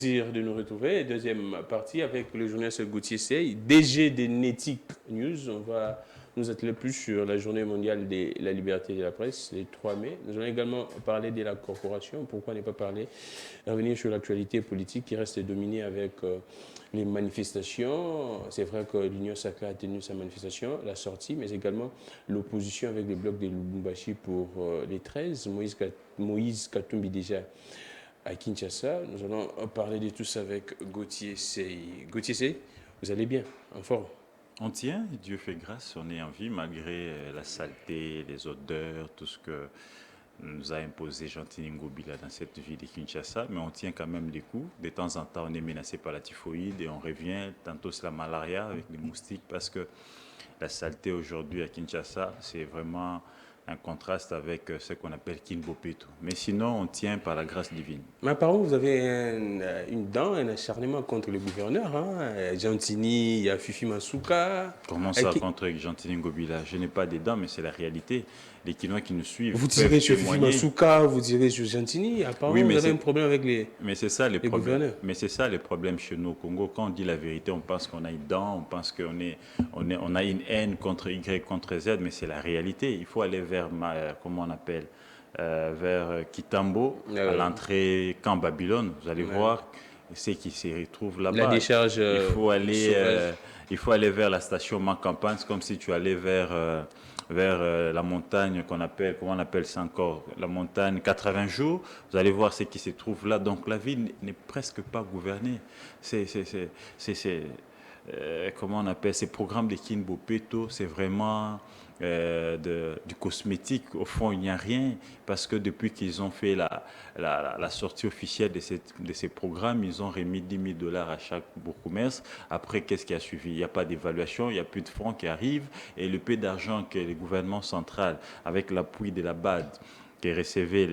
plaisir de nous retrouver. Deuxième partie avec le journaliste Gauthier Sey, DG de Netic News. On va nous atteler plus sur la journée mondiale de la liberté de la presse, le 3 mai. Nous allons également parler de la corporation. Pourquoi ne pas parler, revenir sur l'actualité politique qui reste dominée avec les manifestations. C'est vrai que l'Union sacrée a tenu sa manifestation, la sortie, mais également l'opposition avec les blocs de Lubumbashi pour les 13. Moïse Katumbi déjà à Kinshasa. Nous allons parler de tout ça avec Gauthier Sey. Gauthier Sey, vous allez bien, en forme? On tient, Dieu fait grâce, on est en vie malgré la saleté, les odeurs, tout ce que nous a imposé Gentini Ngobila dans cette ville de Kinshasa, mais on tient quand même les coups. De temps en temps, on est menacé par la typhoïde et on revient. Tantôt, c'est la malaria avec les moustiques parce que la saleté aujourd'hui à Kinshasa, c'est vraiment un contraste avec ce qu'on appelle Kinbopeto. Mais sinon, on tient par la grâce divine. Mais apparemment, vous avez une dent, un acharnement contre le gouverneur. Gentini, il y a Fifi Masuka. Comment ça, contre Gentini Ngobila? Je n'ai pas des dents, mais c'est la réalité. Les Kinois qui nous suivent. Vous tirez sur Fifi Masuka, vous tirez sur Gentini. Apparemment, oui, vous avez un problème avec les gouverneurs. Mais c'est ça les problèmes chez nous au Congo. Quand on dit la vérité, on pense qu'on a une dent, on pense qu'on a une haine contre Y, contre Z, mais c'est la réalité. Il faut aller vers, comment on appelle, vers Kitambo, à l'entrée Camp Babylone. Vous allez voir ce qui se retrouve là-bas. La décharge. Il faut aller vers la station Macampagne, c'est comme si tu allais vers la montagne qu'on appelle, comment on appelle ça encore, la montagne 80 jours. Vous allez voir ce qui se trouve là. Donc la ville n'est presque pas gouvernée. Comment on appelle ces programmes de Kinbopeto, c'est vraiment du cosmétique. Au fond, il n'y a rien parce que depuis qu'ils ont fait la sortie officielle de ces programmes, ils ont remis 10 000 $ à chaque bourgmestre. Après, qu'est-ce qui a suivi? Il n'y a pas d'évaluation, il n'y a plus de fonds qui arrivent et le peu d'argent que le gouvernement central, avec l'appui de la BAD, qui recevait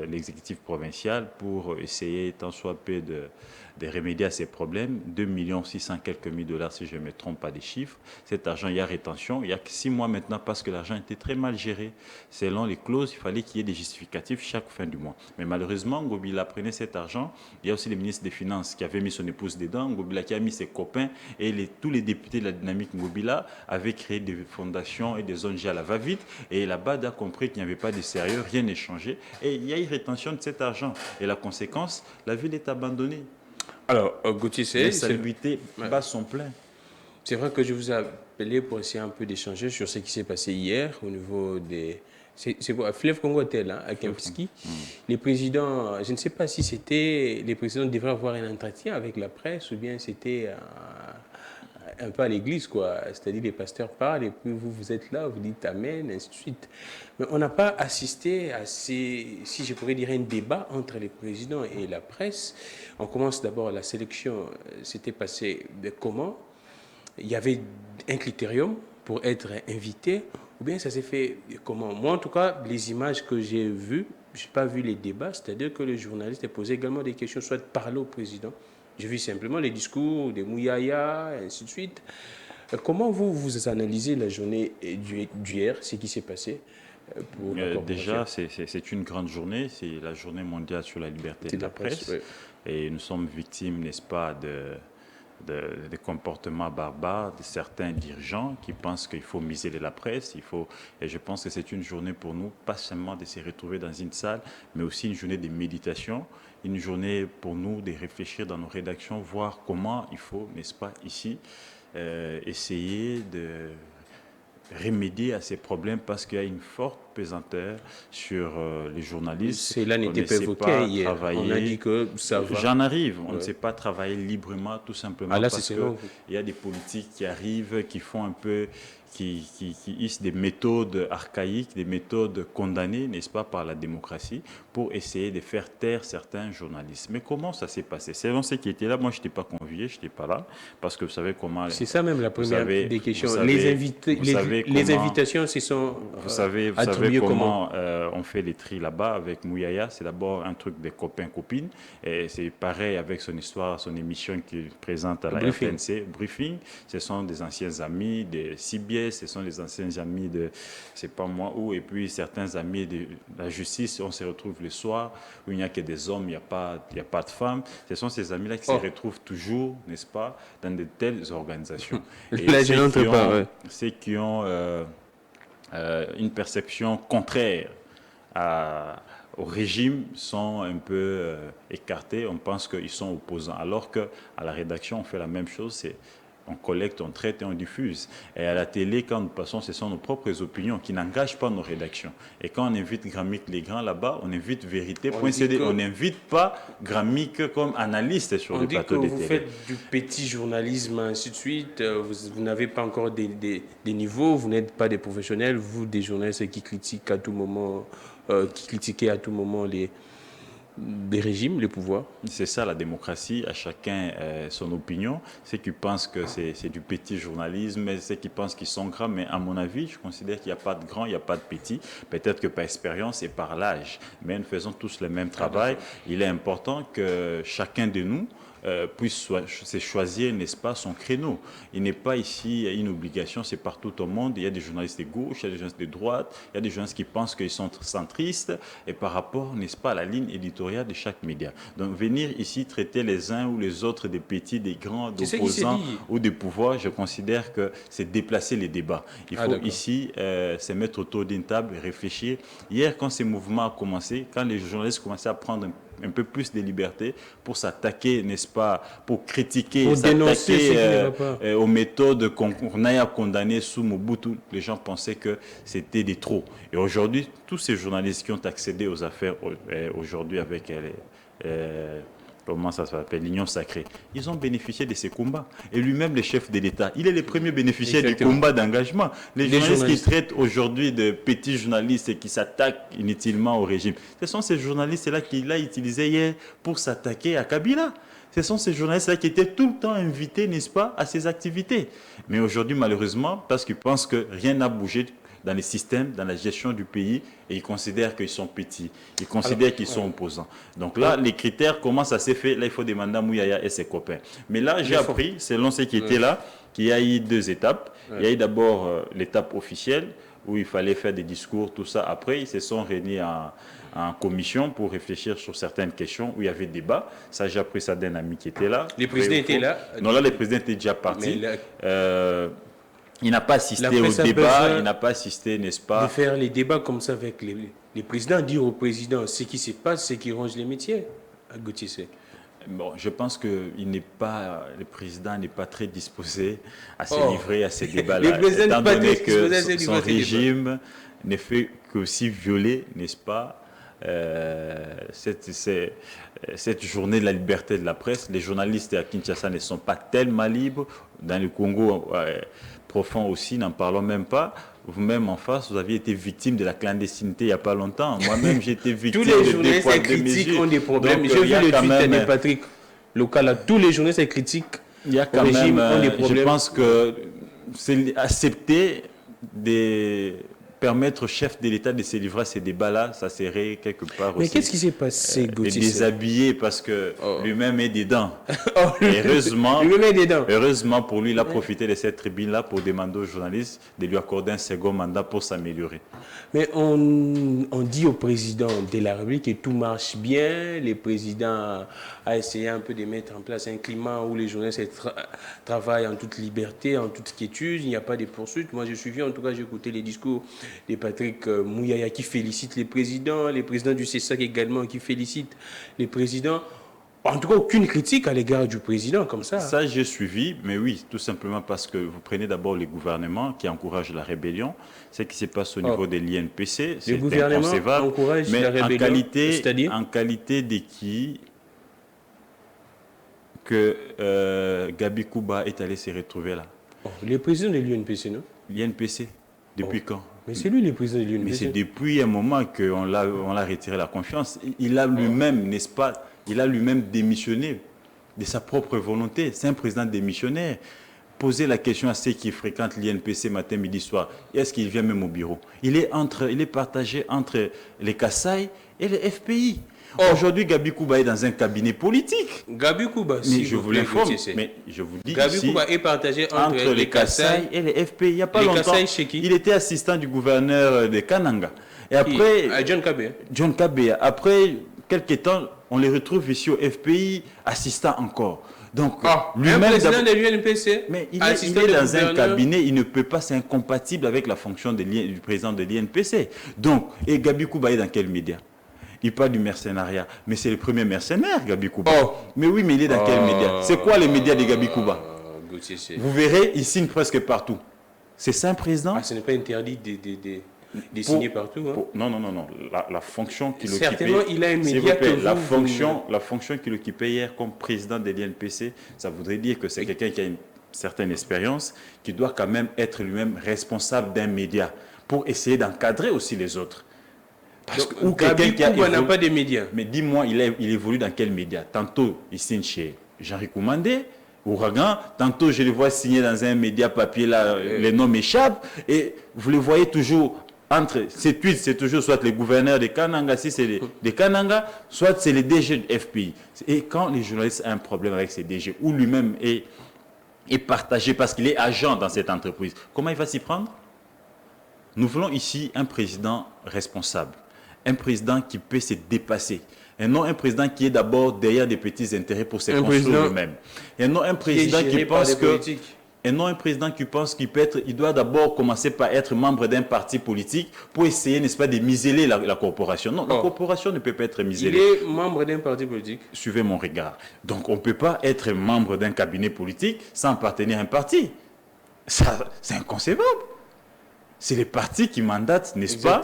l'exécutif provincial pour essayer tant soit peu de remédier à ces problèmes. 2 600 quelques mille dollars, si je ne me trompe pas des chiffres. Cet argent, il y a rétention. Il y a que 6 mois maintenant parce que l'argent était très mal géré. Selon les clauses, il fallait qu'il y ait des justificatifs chaque fin du mois. Mais malheureusement, Ngobila prenait cet argent. Il y a aussi le ministre des Finances qui avait mis son épouse dedans. Ngobila qui a mis ses copains. Et tous les députés de la dynamique Ngobila avaient créé des fondations et des ONG à la va-vite. Et la BAD a compris qu'il n'y avait pas de sérieux, rien n'est changé. Et il y a une rétention de cet argent. Et la conséquence, la ville est abandonnée. Alors, Gauthier Sey, l'insalubrité bat son plein. C'est vrai que je vous ai appelé pour essayer un peu d'échanger sur ce qui s'est passé hier au niveau des... C'est quoi, Fleuve Congo Hotel, à Kempski. Les présidents, je ne sais pas si c'était... Les présidents devraient avoir un entretien avec la presse ou bien c'était un peu à l'église, quoi. C'est-à-dire les pasteurs parlent et puis vous êtes là, vous dites Amen, ainsi de suite. Mais on n'a pas assisté à si je pourrais dire, un débat entre les présidents et la presse. On commence d'abord, la sélection s'était passée de comment? Il y avait un critérium pour être invité, ou bien ça s'est fait comment? Moi, en tout cas, les images que j'ai vues, je n'ai pas vu les débats, c'est-à-dire que le journaliste a posé également des questions, soit de parler au président. J'ai vu simplement les discours de Mouyaya, et ainsi de suite. Comment vous analysez la journée d'hier, ce qui s'est passé pour déjà, c'est une grande journée, c'est la journée mondiale sur la liberté de la presse. Oui. Et nous sommes victimes, n'est-ce pas, de comportements barbares de certains dirigeants qui pensent qu'il faut miser de la presse. Et je pense que c'est une journée pour nous, pas seulement de se retrouver dans une salle, mais aussi une journée de méditation, une journée pour nous de réfléchir dans nos rédactions, voir comment il faut, n'est-ce pas, ici, essayer de remédier à ces problèmes parce qu'il y a une forte pesanteur sur les journalistes. Cela n'était pas évoqué hier. On a dit que ça va. J'en arrive. On ne sait pas travailler librement, tout simplement parce qu'il y a des politiques qui arrivent, qui font un peu, qui hissent des méthodes archaïques, des méthodes condamnées, n'est-ce pas, par la démocratie, pour essayer de faire taire certains journalistes. Mais comment ça s'est passé? Selon ceux qui étaient là, moi je n'étais pas convié, je n'étais pas là, parce que vous savez comment... C'est ça même la première des questions. Les invitations se sont savez comment on fait les tris là-bas avec Mouyaya. C'est d'abord un truc des copains-copines. Et c'est pareil avec son histoire, son émission qu'il présente à la RTNC, Briefing. Ce sont des anciens amis de CBS, ce sont des anciens amis de, c'est pas moi où, et puis certains amis de la justice. On se retrouve le soir où il n'y a que des hommes, il n'y a pas de femmes. Ce sont ces amis-là qui se retrouvent toujours, n'est-ce pas, dans de telles organisations. Et là, je n'entre pas. Ceux qui ont une perception contraire au régime sont un peu écartés. On pense qu'ils sont opposants. Alors qu'à la rédaction, on fait la même chose. On collecte, on traite et on diffuse. Et à la télé, quand nous passons, ce sont nos propres opinions qui n'engagent pas nos rédactions. Et quand on invite Gramic Legrand là-bas, on invite Vérité. On n'invite pas Gramic comme analyste sur le plateau de télé. Vous faites du petit journalisme, ainsi de suite. Vous n'avez pas encore des niveaux. Vous n'êtes pas des professionnels. Vous, des journalistes qui critiquent à tout moment, qui critiquez à tout moment des régimes, les pouvoirs. C'est ça la démocratie, à chacun son opinion. Ceux qui pensent que c'est du petit journalisme, ceux qui pensent qu'ils sont grands, mais à mon avis, je considère qu'il n'y a pas de grand, il n'y a pas de petit. Peut-être que par expérience et par l'âge, mais nous faisons tous le même travail. Il est important que chacun de nous puisse se choisir, n'est-ce pas, son créneau. Il n'est pas ici une obligation, c'est partout au monde. Il y a des journalistes de gauche, il y a des journalistes de droite, il y a des journalistes qui pensent qu'ils sont centristes et par rapport, n'est-ce pas, à la ligne éditoriale de chaque média. Donc venir ici traiter les uns ou les autres des petits, des grands, d'opposants ou des pouvoirs, je considère que c'est déplacer les débats. Il faut ici se mettre autour d'une table et réfléchir. Hier, quand ces mouvements ont commencé, quand les journalistes commençaient à prendre un peu plus de liberté pour s'attaquer, n'est-ce pas, pour critiquer, pour s'attaquer aux méthodes qu'on a condamnées sous Mobutu, les gens pensaient que c'était des trop. Et aujourd'hui, tous ces journalistes qui ont accédé aux affaires aujourd'hui avec comment ça s'appelle, l'Union sacrée, ils ont bénéficié de ces combats. Et lui-même, le chef de l'État, il est le premier bénéficiaire du combat d'engagement. Les journalistes qui traitent aujourd'hui de petits journalistes et qui s'attaquent inutilement au régime, ce sont ces journalistes-là qu'il a utilisés hier pour s'attaquer à Kabila. Ce sont ces journalistes-là qui étaient tout le temps invités, n'est-ce pas, à ces activités. Mais aujourd'hui, malheureusement, parce qu'ils pensent que rien n'a bougé dans les systèmes, dans la gestion du pays, et ils considèrent qu'ils sont petits, ils considèrent qu'ils sont opposants. Donc là, les critères, comment ça s'est fait? Là, il faut demander à Mouyaya et ses copains. Mais là, j'ai appris, selon ceux qui étaient là, qu'il y a eu 2 étapes. Il y a eu d'abord l'étape officielle, où il fallait faire des discours, tout ça. Après, ils se sont réunis en commission pour réfléchir sur certaines questions où il y avait débat. Ça, j'ai appris ça d'un ami qui était là. Les présidents étaient là? Non, là, les présidents étaient déjà partis. Il n'a pas assisté au débat, il n'a pas assisté, n'est-ce pas? De faire les débats comme ça avec les présidents, dire au président ce qui se passe, ce qui range les métiers. Gauthier. Bon, je pense que le président n'est pas très disposé à se livrer à ces débats-là, étant donné que son régime ne fait qu'aussi violer, n'est-ce pas, cette journée de la liberté de la presse. Les journalistes à Kinshasa ne sont pas tellement libres. Dans le Congo profond aussi, n'en parlons même pas. Vous-même en face, vous aviez été victime de la clandestinité il n'y a pas longtemps. Moi-même, j'ai été victime de tous les journalistes critiques ont des problèmes. J'ai vu le tweet de Patrick Local. Tous les journalistes critiques il y a quand même, je pense que c'est accepter des permettre au chef de l'État de se livrer à ces débats-là, ça serait quelque part mais aussi... Mais qu'est-ce qui s'est passé, Gauthier? De déshabiller parce que lui-même est dedans. Heureusement, heureusement pour lui, il a profité de cette tribune-là pour demander aux journalistes de lui accorder un second mandat pour s'améliorer. Mais on dit au président de la République que tout marche bien. Le président a essayé un peu de mettre en place un climat où les journalistes travaillent en toute liberté, en toute quiétude. Il n'y a pas de poursuites. Moi, j'ai suivi, en tout cas, j'ai écouté les discours de Patrick Mouyaya qui félicite les présidents du CESAC également qui félicite les présidents. En tout cas, aucune critique à l'égard du président comme ça. Ça, j'ai suivi, mais oui, tout simplement parce que vous prenez d'abord les gouvernements qui encouragent la rébellion. Ce qui se passe au niveau de l'INPC, c'est inconcevable. Mais la rébellion, en qualité de qui que Gabi Kouba est allé se retrouver là. Le président de l'INPC, non? L'INPC, depuis quand? Mais c'est lui le président de l'INPC. Mais c'est depuis un moment qu'on l'a retiré la confiance. Il a lui-même, n'est-ce pas, il a lui-même démissionné de sa propre volonté. C'est un président démissionnaire. Posez la question à ceux qui fréquentent l'INPC matin, midi, soir. Est-ce qu'il vient même au bureau? Il est partagé entre les Kassai et les FPI. Aujourd'hui, Gabi Kouba est dans un cabinet politique. Gabi Kouba, mais je vous l'informe, mais je vous dis Gabi Kouba est partagé entre les Kassai et les FPI. Il n'y a pas longtemps, il était assistant du gouverneur de Kananga. Et après, John Kabea. John Kabea. Après quelques temps, on les retrouve ici au FPI, assistant encore. Donc, lui-même, président de l'UNPC, mais il est dans un cabinet, il ne peut pas, c'est incompatible avec la fonction du président de l'INPC. Donc, et Gabi Kouba est dans quel média? Il parle du mercenariat, mais c'est le premier mercenaire, Gabi Kouba. Mais oui, mais il est dans quel média? C'est quoi les médias de Gabi Kouba? Vous verrez, il signe presque partout. C'est ça un président? Ce n'est pas interdit de signer partout. Non. La fonction qu'il occupait. Certainement, il a un média que la fonction qu'il occupait hier comme président de l'INPC, ça voudrait dire que c'est quelqu'un qui a une certaine expérience, qui doit quand même être lui-même responsable d'un média pour essayer d'encadrer aussi les autres. Parce que Gabi Kouba n'a pas de médias. Mais dis-moi, il évolue dans quel média? Tantôt, il signe chez Jean-Ri Koumandé, Ouragan. Tantôt, je le vois signer dans un média papier, là, les noms m'échappent. Et vous le voyez toujours entre ces tweets, c'est toujours soit les gouverneurs de Kananga, si c'est des Kananga, soit c'est les DG de FPI. Et quand les journalistes ont un problème avec ces DG, ou lui-même est partagé parce qu'il est agent dans cette entreprise, comment il va s'y prendre? Nous voulons ici un président responsable. Un président qui peut se dépasser. Et non un président qui est d'abord derrière des petits intérêts pour se construire lui-même. Et non un président qui pense que... Et non un président qui pense qu'il peut être... Il doit d'abord commencer par être membre d'un parti politique pour essayer, n'est-ce pas, de miseler la corporation. Non, la corporation ne peut pas être miselée. Il est membre d'un parti politique. Suivez mon regard. Donc on ne peut pas être membre d'un cabinet politique sans appartenir à un parti. Ça, c'est inconcevable. C'est les partis qui mandatent, n'est-ce pas,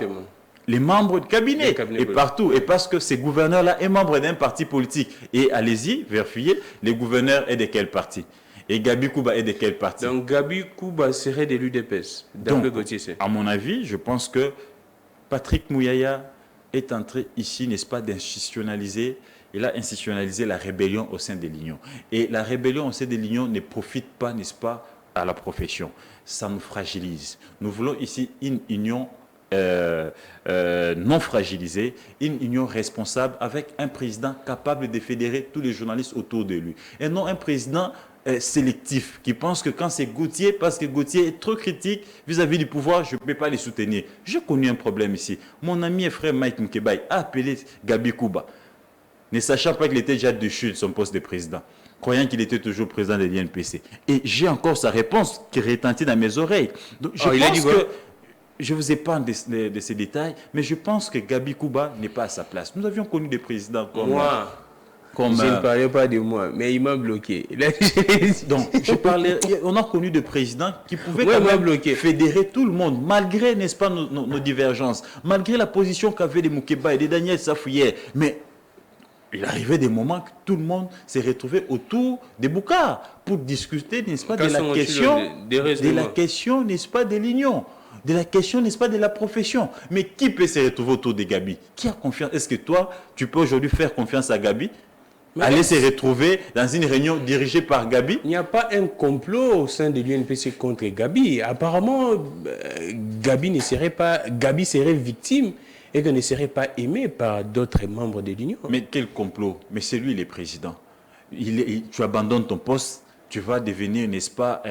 les membres du cabinet. Et partout. Et parce que ces gouverneurs-là sont membres d'un parti politique. Et allez-y, vérifiez, les gouverneurs est de quel parti? Et Gabi Kouba est de quel parti? Donc Gabi Kouba serait de l'UDPS. Donc, à mon avis, je pense que Patrick Mouyaya est entré ici, n'est-ce pas, d'institutionnaliser. Il a institutionnalisé la rébellion au sein de l'Union. Et la rébellion au sein de l'Union ne profite pas, n'est-ce pas, à la profession. Ça nous fragilise. Nous voulons ici une union non fragilisée, une union responsable avec un président capable de fédérer tous les journalistes autour de lui. Et non un président sélectif qui pense que quand c'est Gauthier, parce que Gauthier est trop critique vis-à-vis du pouvoir, je ne peux pas les soutenir. J'ai connu un problème ici. Mon ami et frère Mike Mkebaï a appelé Gabi Kouba, ne sachant pas qu'il était déjà déchu de son poste de président, croyant qu'il était toujours président de l'INPC. Et j'ai encore sa réponse qui retentit dans mes oreilles. Donc, je pense que je vous épargne de ces détails, mais je pense que Gabi Kouba n'est pas à sa place. Nous avions connu des présidents comme... Moi, je ne parlais pas de moi, mais il m'a bloqué. Donc, on a connu des présidents qui pouvaient quand même fédérer tout le monde, malgré, n'est-ce pas, nos divergences, malgré la position qu'avaient des Moukeba et des Daniel Safouyer. Mais il arrivait des moments que tout le monde s'est retrouvé autour des Boukars pour discuter, n'est-ce pas, de la question, n'est-ce pas, de l'union, de la question, n'est-ce pas, de la profession. Mais qui peut se retrouver autour de Gabi? Qui a confiance? Est-ce que toi, tu peux aujourd'hui faire confiance à Gabi? Aller se retrouver dans une réunion dirigée par Gabi? Il n'y a pas un complot au sein de l'UNPC contre Gabi. Apparemment, Gabi serait victime et qu'elle ne serait pas aimée par d'autres membres de l'Union. Mais quel complot? Mais c'est lui le président. Tu abandonnes ton poste, tu vas devenir, n'est-ce pas,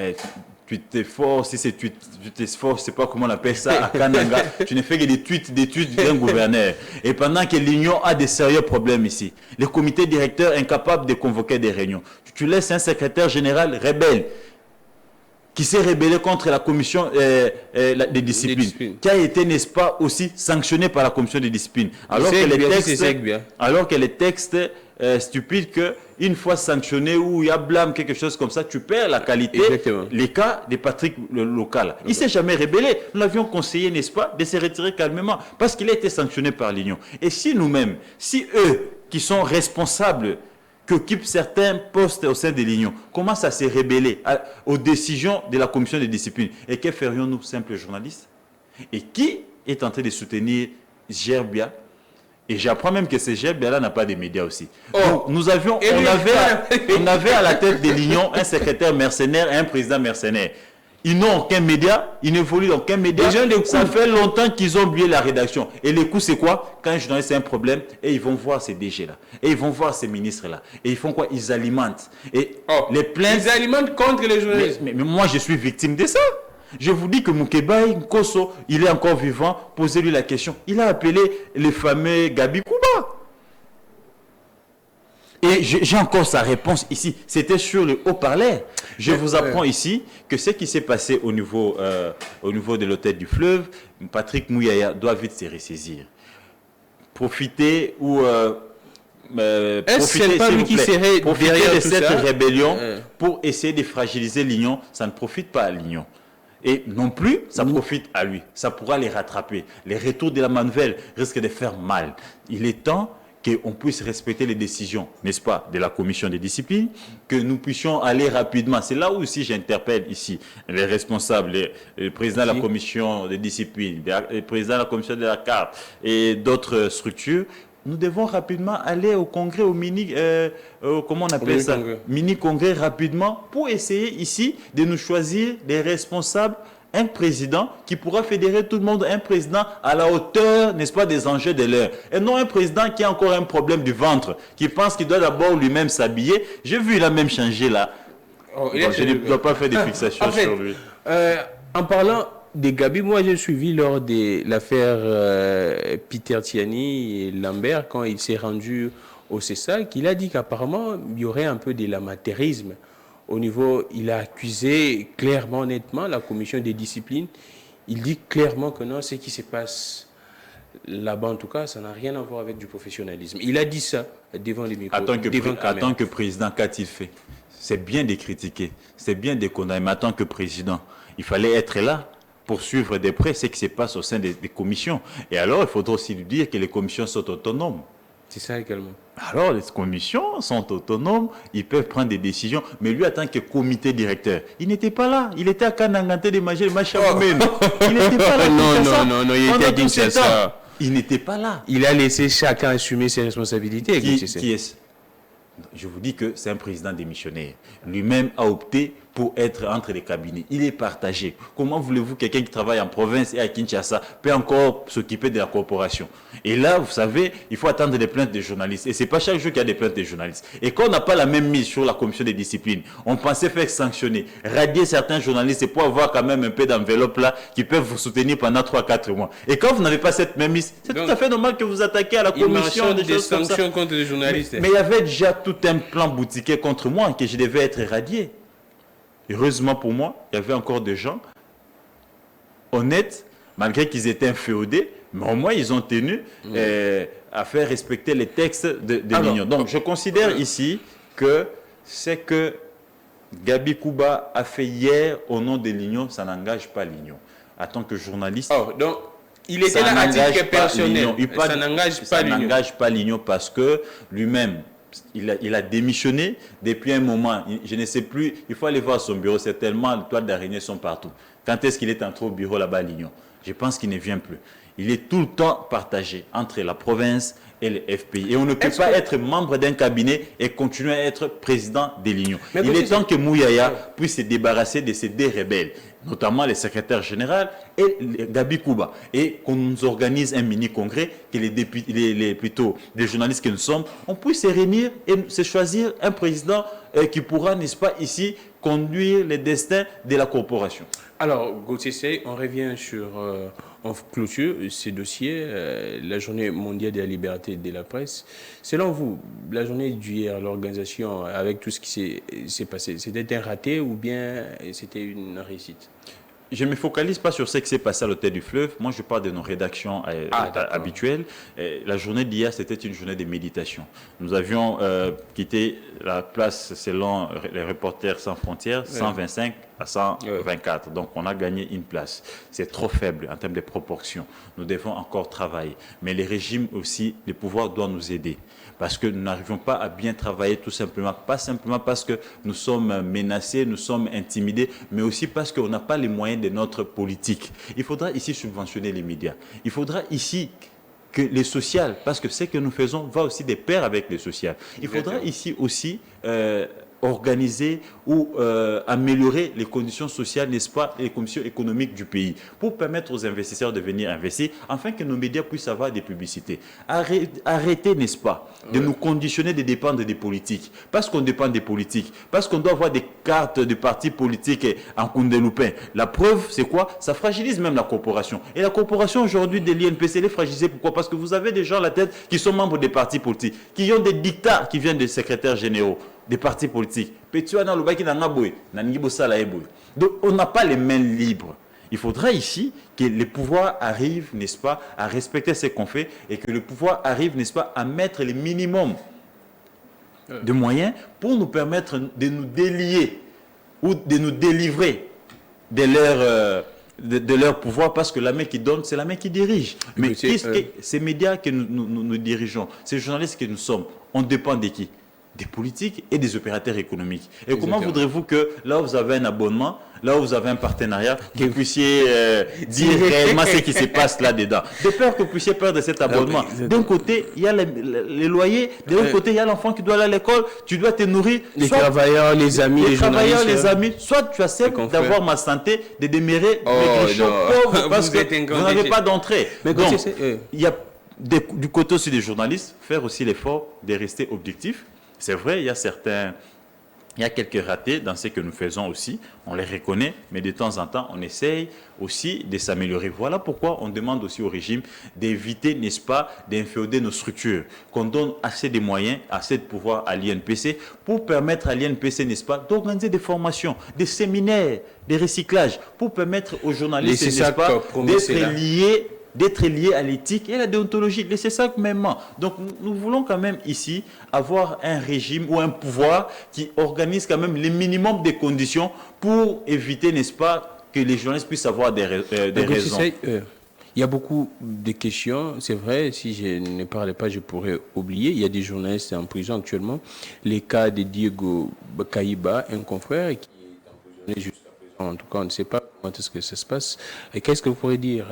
tu t'efforces, si tu t'esforces, je ne sais pas comment on appelle ça, à Kananga, tu ne fais que des tweets d'un gouverneur. Et pendant que l'Union a des sérieux problèmes ici, le comité directeur est incapable de convoquer des réunions. Tu laisses un secrétaire général rebelle, qui s'est rébellé contre la commission des disciplines, qui a été, n'est-ce pas, aussi sanctionné par la commission des disciplines. Alors que les textes stupides qu'une fois sanctionné ou il y a blâme, quelque chose comme ça, tu perds la qualité. Exactement. Les cas de Patrick Local. Il ne s'est jamais rébellé. Nous l'avions conseillé, n'est-ce pas, de se retirer calmement parce qu'il a été sanctionné par l'Union. Et si nous-mêmes, si eux qui sont responsables, qui occupent certains postes au sein de l'Union, commencent à se rebeller aux décisions de la commission de discipline. Et que ferions-nous, simples journalistes? Et qui est en train de soutenir Gerbia Et j'apprends même que CGF Béala n'a pas de médias aussi. Oh. Donc, on avait à la tête de l'Union un secrétaire mercenaire et un président mercenaire. Ils n'ont aucun média, ils n'évoluent dans aucun média. Ça fait longtemps qu'ils ont oublié la rédaction. Et les coups, c'est quoi? Quand un journaliste a un problème, et ils vont voir ces DG-là, et ils vont voir ces ministres-là. Et ils font quoi? Ils alimentent. Et les plaintes... Ils alimentent contre les journalistes. Mais moi, je suis victime de ça. Je vous dis que Moukebaï Nkosso, il est encore vivant. Posez-lui la question. Il a appelé le fameux Gabi Kuba. Et j'ai encore sa réponse ici. C'était sur le haut-parleur. Je vous apprends ici que ce qui s'est passé au niveau de l'hôtel du fleuve, Patrick Mouyaya doit vite se ressaisir. Profiter ou... Est-ce pas lui qui serait derrière de tout cette ça? rébellion pour essayer de fragiliser l'Union? Ça ne profite pas à l'Union. Et non plus, ça profite à lui. Ça pourra les rattraper. Les retours de la manuelle risquent de faire mal. Il est temps qu'on puisse respecter les décisions, n'est-ce pas, de la commission de discipline, que nous puissions aller rapidement. C'est là où aussi j'interpelle ici les responsables, le président de la commission de discipline, le président de la commission de la carte et d'autres structures. Nous devons rapidement aller au congrès, au mini, comment on appelle ça, mini-congrès rapidement pour essayer ici de nous choisir des responsables, un président qui pourra fédérer tout le monde, un président à la hauteur, n'est-ce pas, des enjeux de l'heure. Et non un président qui a encore un problème du ventre, qui pense qu'il doit d'abord lui-même s'habiller. J'ai vu, il a même changé là. Je ne dois pas faire des fixations sur lui. En parlant de Gabi, moi j'ai suivi lors de l'affaire Peter Tiani et Lambert, quand il s'est rendu au CESA, qu'il a dit qu'apparemment il y aurait un peu de l'amateurisme. Au niveau, il a accusé clairement, nettement, la commission des disciplines. Il dit clairement que non, ce qui se passe là-bas, en tout cas, ça n'a rien à voir avec du professionnalisme. Il a dit ça devant les micros. En tant que président, qu'a-t-il fait? C'est bien de critiquer, c'est bien de condamner, mais en tant que président, il fallait être là pour suivre de près ce qui se passe au sein des commissions. Et alors, il faudra aussi lui dire que les commissions sont autonomes. C'est ça également. Alors, les commissions sont autonomes, ils peuvent prendre des décisions, mais lui, en tant que comité directeur, il n'était pas là. Il était à Kanangante de Magé, le Machamoumène. Il n'était pas là. Non, il était à Kinshasa. Il n'était pas là. Il a laissé chacun assumer ses responsabilités. Qui est-ce? Je vous dis que c'est un président démissionnaire. Lui-même a opté pour être entre les cabinets. Il est partagé. Comment voulez-vous quelqu'un qui travaille en province et à Kinshasa peut encore s'occuper de la corporation? Et là, vous savez, il faut attendre des plaintes des journalistes. Et ce n'est pas chaque jour qu'il y a des plaintes des journalistes. Et quand on n'a pas la même mise sur la commission des disciplines, on pensait faire sanctionner, radier certains journalistes et pour avoir quand même un peu d'enveloppe là qui peuvent vous soutenir pendant 3-4 mois. Et quand vous n'avez pas cette même mise, c'est tout à fait normal que vous attaquez à la commission des sanctions contre les journalistes. Mais il y avait déjà tout un plan boutiqué contre moi que je devais être radié. Heureusement pour moi, il y avait encore des gens honnêtes, malgré qu'ils étaient inféodés, mais au moins ils ont tenu à faire respecter les textes de l'Union. Donc je considère ici que ce que Gabi Kuba a fait hier au nom de l'Union, ça n'engage pas l'Union. En tant que journaliste, donc il était là à titre personnel, ça n'engage pas l'Union. Ça n'engage pas l'Union parce que lui-même, il a démissionné depuis un moment. Je ne sais plus, il faut aller voir son bureau. C'est tellement, les toiles d'araignée sont partout. Quand est-ce qu'il est entré au bureau là-bas à l'Union? Je pense qu'il ne vient plus. Il est tout le temps partagé entre la province et le FPI. Et on ne peut pas être membre d'un cabinet et continuer à être président de l'Union. Il est temps que Mouyaya puisse se débarrasser de ces deux rebelles, notamment le secrétaire général et Gabi Kuba. Et qu'on nous organise un mini-congrès, que les députés, plutôt les journalistes que nous sommes, on puisse se réunir et se choisir un président qui pourra, n'est-ce pas, ici, conduire les destins de la corporation. Alors, Gauthier Sey, on revient sur, en clôture, ces dossiers, la journée mondiale de la liberté de la presse. Selon vous, la journée d'hier, l'organisation, avec tout ce qui s'est passé, c'était un raté ou bien c'était une réussite? Je ne me focalise pas sur ce qui s'est passé à l'hôtel du fleuve. Moi, je parle de nos rédactions habituelles. La journée d'hier, c'était une journée de méditation. Nous avions quitté la place, selon les Reporters sans frontières, 125 à 124. Donc, on a gagné une place. C'est trop faible en termes de proportions. Nous devons encore travailler. Mais les régimes aussi, les pouvoirs doivent nous aider. Parce que nous n'arrivons pas à bien travailler tout simplement. Pas simplement parce que nous sommes menacés, nous sommes intimidés, mais aussi parce qu'on n'a pas les moyens de notre politique. Il faudra ici subventionner les médias. Il faudra ici que les sociales, parce que ce que nous faisons va aussi de pair avec les sociales. Il faudra ici aussi organiser ou améliorer les conditions sociales, n'est-ce pas, et les conditions économiques du pays, pour permettre aux investisseurs de venir investir, afin que nos médias puissent avoir des publicités. Arrêtez, n'est-ce pas, de nous conditionner de dépendre des politiques, parce qu'on dépend des politiques, parce qu'on doit avoir des cartes de partis politiques en Koundeloupin. La preuve, c'est quoi? Ça fragilise même la corporation. Et la corporation aujourd'hui de l'INPC, elle est fragilisée. Pourquoi? Parce que vous avez des gens à la tête qui sont membres des partis politiques, qui ont des dictats qui viennent des secrétaires généraux des partis politiques. Donc, on n'a pas les mains libres. Il faudra ici que le pouvoir arrive, n'est-ce pas, à respecter ce qu'on fait et que le pouvoir arrive, n'est-ce pas, à mettre les minimums de moyens pour nous permettre de nous délier ou de nous délivrer de leur pouvoir, parce que la main qui donne, c'est la main qui dirige. Mais ces médias que nous dirigeons, ces journalistes que nous sommes, on dépend de qui? Des politiques et des opérateurs économiques. Et comment voudrez-vous que là où vous avez un abonnement, là où vous avez un partenariat, que vous puissiez dire réellement ce qui se passe là-dedans? De peur que vous puissiez perdre cet abonnement. D'un côté, il y a les loyers, de l'autre côté, il y a l'enfant qui doit aller à l'école, tu dois te nourrir. Les travailleurs, les amis, les travailleurs, les amis. Soit tu acceptes d'avoir ma santé, de demeurer pauvre parce que vous n'avez pas d'entrée. Donc, il y a du côté aussi des journalistes, faire aussi l'effort de rester objectif. C'est vrai, il y a quelques ratés dans ce que nous faisons aussi, on les reconnaît, mais de temps en temps, on essaye aussi de s'améliorer. Voilà pourquoi on demande aussi au régime d'éviter, n'est-ce pas, d'inféoder nos structures, qu'on donne assez de moyens, assez de pouvoir à l'INPC pour permettre à l'INPC, n'est-ce pas, d'organiser des formations, des séminaires, des recyclages, pour permettre aux journalistes, n'est-ce pas, d'être liés à l'éthique et à la déontologie. C'est ça même. Donc, nous voulons quand même ici avoir un régime ou un pouvoir qui organise quand même les minimums des conditions pour éviter, n'est-ce pas, que les journalistes puissent avoir des raisons. Il y a beaucoup de questions, c'est vrai, si je ne parlais pas, je pourrais oublier. Il y a des journalistes en prison actuellement. Les cas de Diego Kaïba, un confrère qui est emprisonné jusqu'à présent. En tout cas, on ne sait pas comment est-ce que ça se passe. Et qu'est-ce que vous pourrez dire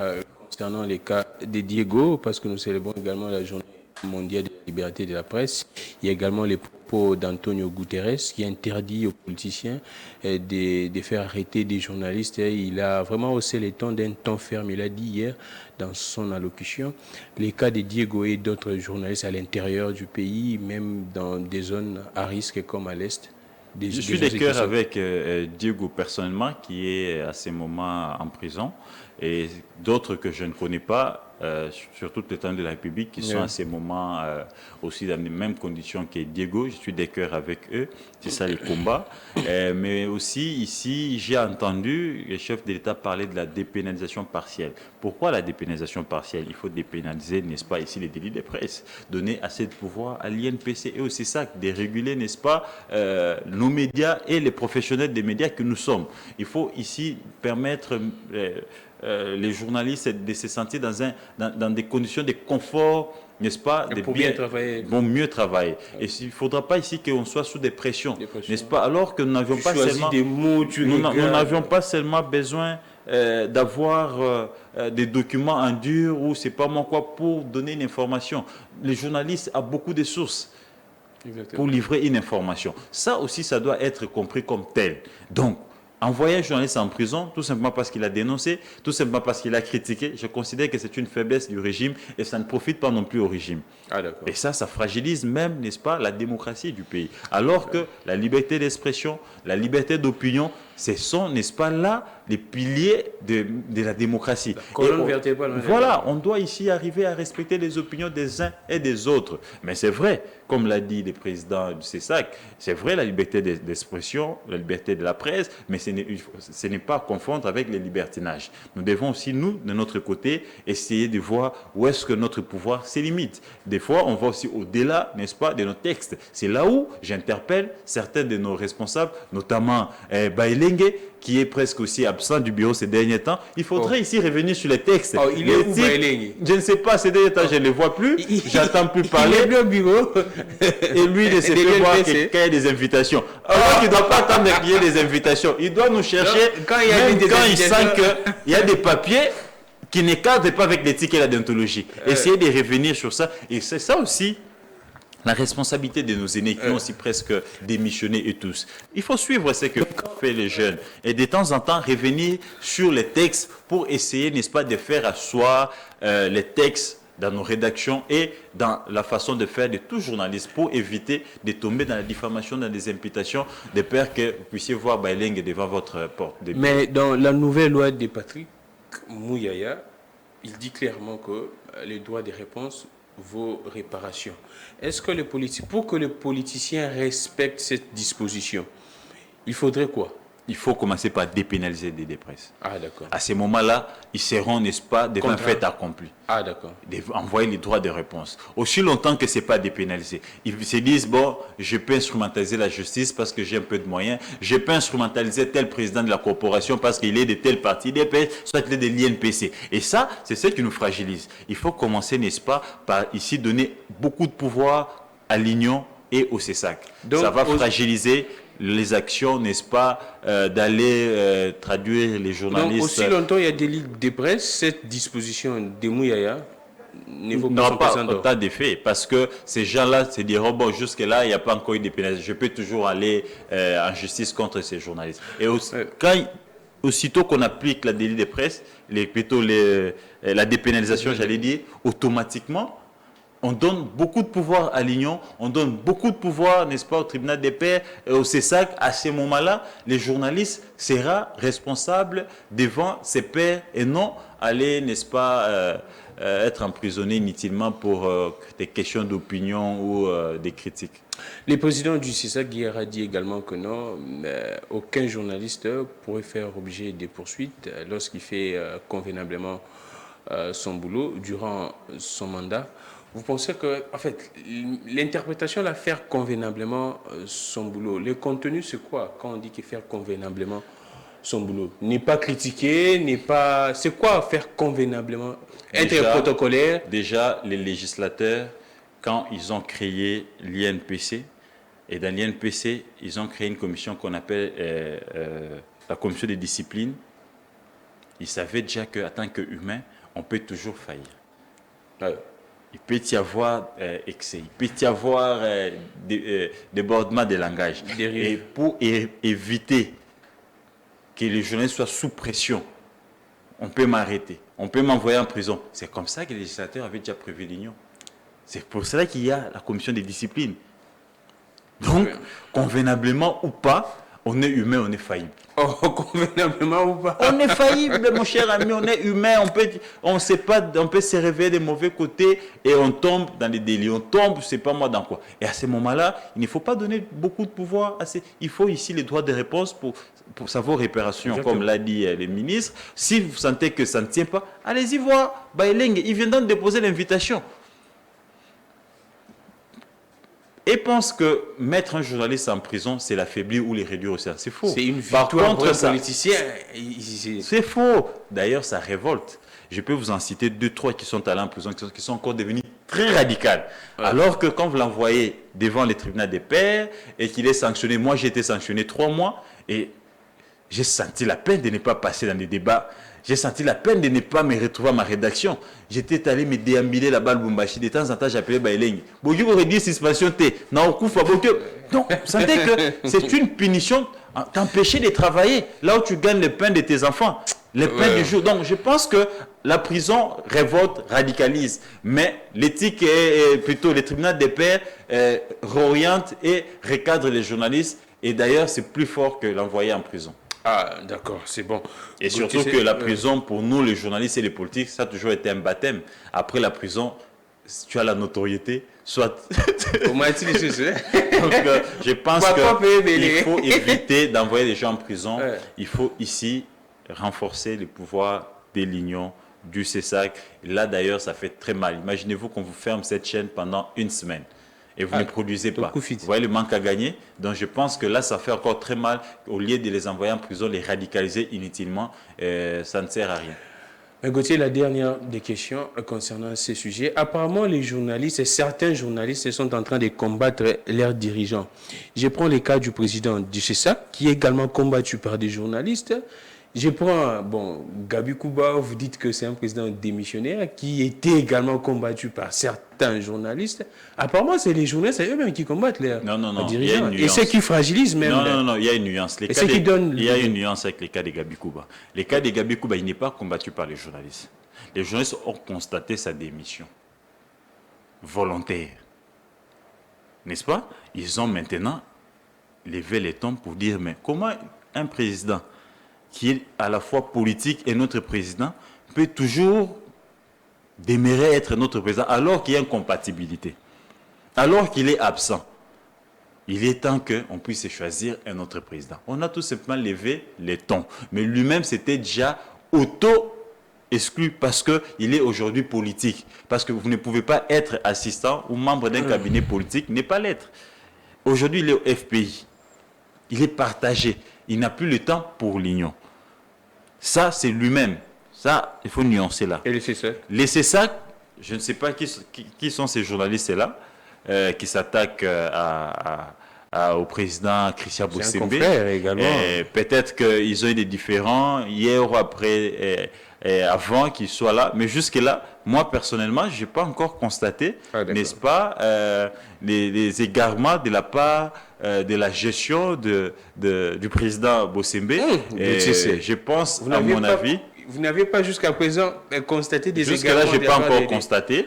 concernant les cas de Diego, parce que nous célébrons également la journée mondiale de la liberté de la presse. Il y a également les propos d'Antonio Guterres qui interdit aux politiciens de faire arrêter des journalistes. Et il a vraiment haussé les tons d'un ton ferme. Il a dit hier dans son allocution les cas de Diego et d'autres journalistes à l'intérieur du pays, même dans des zones à risque comme à l'Est. Je suis d'accord avec Diego personnellement, qui est à ces moments en prison, et d'autres que je ne connais pas, sur toute l'étendue de la République, qui sont à ces moments aussi dans les mêmes conditions que Diego. Je suis d'accord avec eux, c'est ça le combat. Mais aussi ici, j'ai entendu le chef de l'État parler de la dépénalisation partielle. Pourquoi la dépénalisation partielle? Il faut dépénaliser, n'est-ce pas, ici les délits de presse, donner assez de pouvoir à l'INPC et aussi ça, de réguler, n'est-ce pas, nos médias et les professionnels des médias que nous sommes. Il faut ici permettre les journalistes de se sentir dans des conditions de confort, n'est-ce pas, vont mieux travailler. Et il ne faudra pas ici qu'on soit sous des pressions, n'est-ce pas, alors que nous n'avions pas seulement nous n'avions pas seulement besoin d'avoir des documents en dur ou c'est pas moi quoi pour donner une information. Les journalistes ont beaucoup de sources. Exactement. Pour livrer une information. Ça aussi, ça doit être compris comme tel. Donc, envoyer un journaliste en prison, tout simplement parce qu'il a dénoncé, tout simplement parce qu'il a critiqué, je considère que c'est une faiblesse du régime et ça ne profite pas non plus au régime. Et ça fragilise même, n'est-ce pas, la démocratie du pays. Alors que la liberté d'expression, la liberté d'opinion, ce sont, n'est-ce pas, là, les piliers de la démocratie. Voilà, on doit ici arriver à respecter les opinions des uns et des autres. Mais c'est vrai, comme l'a dit le président du CESAC, c'est vrai la liberté d'expression, la liberté de la presse, mais ce n'est pas à confondre avec les libertinages. Nous devons aussi, nous, de notre côté, essayer de voir où est-ce que notre pouvoir se limite. Des fois, on va aussi au-delà, n'est-ce pas, de nos textes. C'est là où j'interpelle certains de nos responsables, notamment Baïlengue, qui est presque aussi absent du bureau ces derniers temps. Il faudrait ici revenir sur les textes. Il est où, Baïlengue? Je ne sais pas, ces derniers temps, je ne le vois plus. J'entends plus parler. Il est au bureau. Et lui, il ne sait plus voir qu'il y a des invitations. Alors qu'il ne doit pas attendre qu'il y ait des invitations. Il doit nous chercher, quand il sent qu'il y a des papiers qui ne cadre pas avec l'éthique et la déontologie. Essayez de revenir sur ça. Et c'est ça aussi la responsabilité de nos aînés qui ont aussi presque démissionné et tous. Il faut suivre ce que font les jeunes et de temps en temps revenir sur les textes pour essayer, n'est-ce pas, de faire asseoir les textes dans nos rédactions et dans la façon de faire de tout journaliste pour éviter de tomber dans la diffamation, dans des imputations, de peur que vous puissiez voir Baileng devant votre porte. Mais dans la nouvelle loi de Patrick Mouyaya, il dit clairement que les droits de réponse vaut réparation. Est-ce que pour que les politiciens respectent cette disposition, il faudrait quoi? Il faut commencer par dépénaliser des presse. Ah, d'accord. À ce moment-là, ils seront, n'est-ce pas, devant un fait accompli. Ah, d'accord. Envoyer les droits de réponse. Aussi longtemps que ce n'est pas dépénalisé. Ils se disent, bon, je peux instrumentaliser la justice parce que j'ai un peu de moyens. Je peux instrumentaliser tel président de la corporation parce qu'il est de tel parti, soit il est de l'INPC. Et ça, c'est ce qui nous fragilise. Il faut commencer, n'est-ce pas, par ici donner beaucoup de pouvoir à l'Union et au CESAC. Donc, ça va fragiliser les actions, n'est-ce pas, d'aller traduire les journalistes. Donc, aussi longtemps il y a des livres de presse, cette disposition de Mouyaya ne vaut pas autant d'effet, parce que ces gens-là se diront, bon, jusque-là, il n'y a pas encore eu de pénalité. Je peux toujours aller en justice contre ces journalistes. Et aussitôt qu'on applique la délit de presse, la dépénalisation, j'allais dire, automatiquement, on donne beaucoup de pouvoir à l'Union, on donne beaucoup de pouvoir, n'est-ce pas, au tribunal des pairs, au CESAC. À ce moment-là, les journalistes seront responsables devant ses pairs et non aller, n'est-ce pas, être emprisonnés inutilement pour des questions d'opinion ou des critiques. Le président du CESAC hier a dit également que non, aucun journaliste pourrait faire objet de poursuites lorsqu'il fait convenablement son boulot durant son mandat. Vous pensez que, en fait, l'interprétation, la faire convenablement son boulot, le contenu, c'est quoi quand on dit qu'il fait convenablement son boulot? N'est pas critiquer, n'est pas... C'est quoi faire convenablement? Être protocolaire? Déjà, les législateurs, quand ils ont créé l'INPC, et dans l'INPC, ils ont créé une commission qu'on appelle la commission des disciplines, ils savaient déjà qu'en tant qu'humain, on peut toujours faillir. Ouais. Il peut y avoir excès, il peut y avoir débordement de langage. Et pour éviter que les journalistes soient sous pression, on peut m'arrêter, on peut m'envoyer en prison. C'est comme ça que les législateurs avaient déjà prévu l'Union. C'est pour cela qu'il y a la commission des disciplines. Donc, convenablement ou pas, on est humain, on est faillible. Oh, convenablement ou pas? On est faillible, mon cher ami, on est humain, on sait pas, on peut se réveiller des mauvais côtés et on tombe dans les délits, on tombe, je ne sais pas moi dans quoi. Et à ce moment-là, il ne faut pas donner beaucoup de pouvoir. Il faut ici les droits de réponse pour savoir réparation, exactement, comme l'a dit le ministre. Si vous sentez que ça ne tient pas, allez-y voir Baileng, il vient donc déposer l'invitation. Et pense que mettre un journaliste en prison, c'est l'affaiblir ou les réduire au cercle. C'est faux. C'est une victoire pour un politicien. C'est faux. D'ailleurs, ça révolte. Je peux vous en citer 2-3 qui sont allés en prison, qui sont encore devenus très radicales. Ouais. Alors que quand vous l'envoyez devant les tribunaux des pairs et qu'il est sanctionné, moi j'ai été sanctionné 3 mois et j'ai senti la peine de ne pas passer dans des débats. J'ai senti la peine de ne pas me retrouver à ma rédaction. J'étais allé me déambuler là-bas à Lubumbashi. De temps en temps, j'appelais Baileng. Donc, vous sentez que c'est une punition, t'empêcher de travailler là où tu gagnes le pain de tes enfants, le pain du jour. Donc, je pense que la prison révolte, radicalise. Mais l'éthique, plutôt les tribunaux des pairs, réorientent et recadrent les journalistes. Et d'ailleurs, c'est plus fort que l'envoyer en prison. Ah, d'accord, c'est bon. Et surtout que la prison, pour nous, les journalistes et les politiques, ça a toujours été un baptême. Après la prison, tu as la notoriété, soit... Donc, je pense qu'il faut éviter d'envoyer les gens en prison. Ouais. Il faut ici renforcer les pouvoirs de l'Union, du CESAC. Là, d'ailleurs, ça fait très mal. Imaginez-vous qu'on vous ferme cette chaîne pendant 1 semaine. Et vous ne produisez pas. Vous voyez le manque à gagner. Donc je pense que là, ça fait encore très mal. Au lieu de les envoyer en prison, les radicaliser inutilement, ça ne sert à rien. Mais Gauthier, la dernière des questions concernant ces sujets. Apparemment, les journalistes et certains journalistes sont en train de combattre leurs dirigeants. Je prends le cas du président du CESAC, qui est également combattu par des journalistes. Je prends, bon, Gabi Kouba, vous dites que c'est un président démissionnaire qui était également combattu par certains journalistes. Apparemment, c'est les journalistes, c'est eux-mêmes qui combattent les dirigeants. Et ceux qui fragilisent même. Non, il y a une nuance. Il y a une nuance avec les cas de Gabi Kouba. Les cas de Gabi Kouba, il n'est pas combattu par les journalistes. Les journalistes ont constaté sa démission volontaire. N'est-ce pas? Ils ont maintenant levé les tons pour dire, mais comment un président qui est à la fois politique et notre président peut toujours demeurer être notre président alors qu'il y a une compatibilité, alors qu'il est absent. Il est temps qu'on puisse choisir un autre président. On a tout simplement levé les tons. Mais lui-même s'était déjà auto-exclu parce qu'il est aujourd'hui politique. Parce que vous ne pouvez pas être assistant ou membre d'un cabinet politique, n'est pas l'être. Aujourd'hui, il est au FPI. Il est partagé. Il n'a plus le temps pour l'union. Ça, c'est lui-même. Ça, il faut nuancer là. Et les CESAC? Les CESAC, je ne sais pas qui sont ces journalistes-là qui s'attaquent au président Christian Bossembe. Peut-être qu'ils ont eu des différends hier ou après, avant qu'il soit là. Mais jusque-là, moi personnellement, je n'ai pas encore constaté, n'est-ce pas, les égarements de la part de la gestion du président Bossembe. Je pense, à mon avis... Vous n'avez pas jusqu'à présent constaté des égarements? Jusque-là, je n'ai pas encore constaté.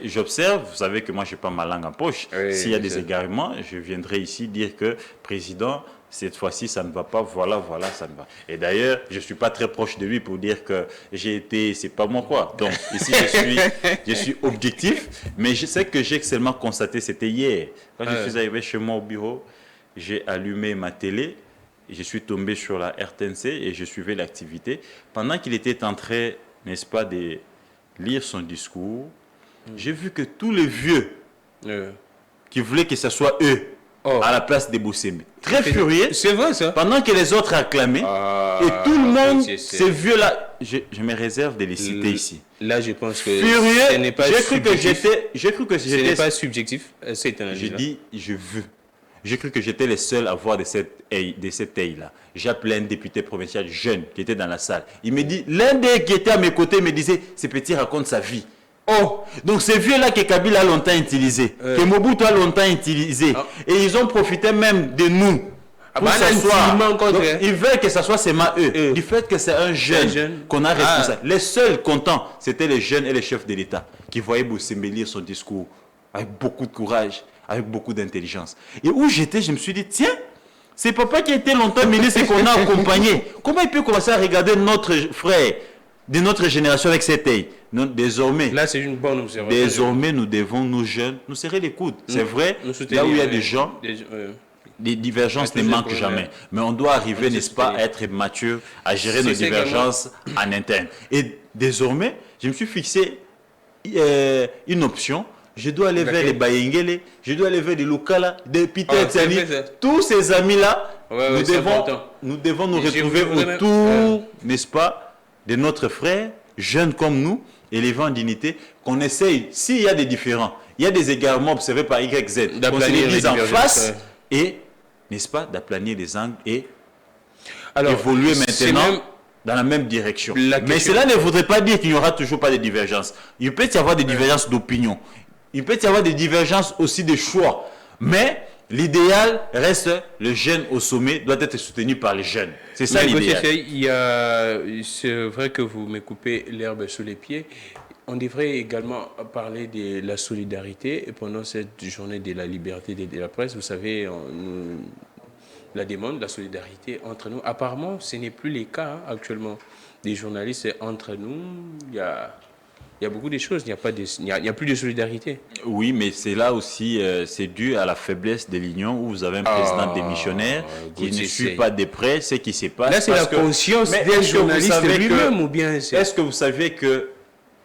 J'observe, vous savez que moi, je n'ai pas ma langue en poche. S'il y a des égarements, je viendrai ici dire que, président, cette fois-ci, ça ne va pas, voilà, ça ne va. Et d'ailleurs, je ne suis pas très proche de lui pour dire que j'ai été, c'est pas moi quoi. Donc, ici, je suis objectif, mais je sais que j'ai seulement constaté, c'était hier. Quand je suis arrivé chez moi au bureau, j'ai allumé ma télé. Je suis tombé sur la RTNC et je suivais l'activité. Pendant qu'il était en train, n'est-ce pas, de lire son discours, j'ai vu que tous les vieux qui voulaient que ce soit eux à la place des Bossembe, très furieux. C'est vrai ça. Pendant que les autres acclamaient, et tout le monde, ces vieux-là, je me réserve de les citer ici. Là, je pense que furieux, ce n'est pas subjectif. J'ai cru que ce n'est pas subjectif. J'ai dit, je veux. J'ai cru que j'étais le seul à voir de cette taille-là. J'ai appelé un député provincial jeune qui était dans la salle. Il me dit, l'un des qui était à mes côtés me disait, ce petit raconte sa vie. Oh, donc ces vieux-là que Kabila a longtemps utilisé, que Mobutu a longtemps utilisé, et ils ont profité même de nous pour s'asseoir. Donc, ils veulent que ce soit seulement eux. Du fait que c'est un jeune qu'on a responsable. Les seuls contents, c'était les jeunes et les chefs de l'État qui voyaient Bossembe lire son discours avec beaucoup de courage, avec beaucoup d'intelligence. Et où j'étais, je me suis dit, tiens, c'est papa qui a été longtemps ministre et qu'on a accompagné. Comment il peut commencer à regarder notre frère de notre génération avec cet œil? Désormais, là, c'est une bonne observation. Désormais, nous devons, nous jeunes, nous serrer les coudes. C'est vrai, là où il y a des gens, les divergences ne manquent jamais. Mais on doit arriver, n'est-ce pas, à être mature, à gérer nos divergences en interne. Et désormais, je me suis fixé une option. Je dois aller vers les Bayengele, je dois aller vers les Lukala, des Peter Tsani. Tous ces amis-là, nous devons nous retrouver autour, n'est-ce pas, de notre frère, jeune comme nous, élevé en dignité, qu'on essaye, s'il y a des différends, il y a des égarements observés par YZ, qu'on se les dise en face, et, n'est-ce pas, d'aplanir les angles et évoluer maintenant dans la même direction. Mais cela ne voudrait pas dire qu'il n'y aura toujours pas de divergences. Il peut y avoir des divergences d'opinion. Il peut y avoir des divergences aussi de choix. Mais l'idéal reste le jeune au sommet doit être soutenu par les jeunes. C'est ça l'idéal. C'est vrai que vous me coupez l'herbe sous les pieds. On devrait également parler de la solidarité. Et pendant cette journée de la liberté de la presse, vous savez, la demande, la solidarité entre nous. Apparemment, ce n'est plus le cas actuellement. Des journalistes entre nous, il y a beaucoup de choses, il n'y a plus de solidarité. Oui, mais c'est là aussi, c'est dû à la faiblesse de l'Union où vous avez un président démissionnaire qui ne suit pas de près ce qui se passe. Là, c'est la conscience des journalistes lui-même ou bien... Est-ce que vous savez que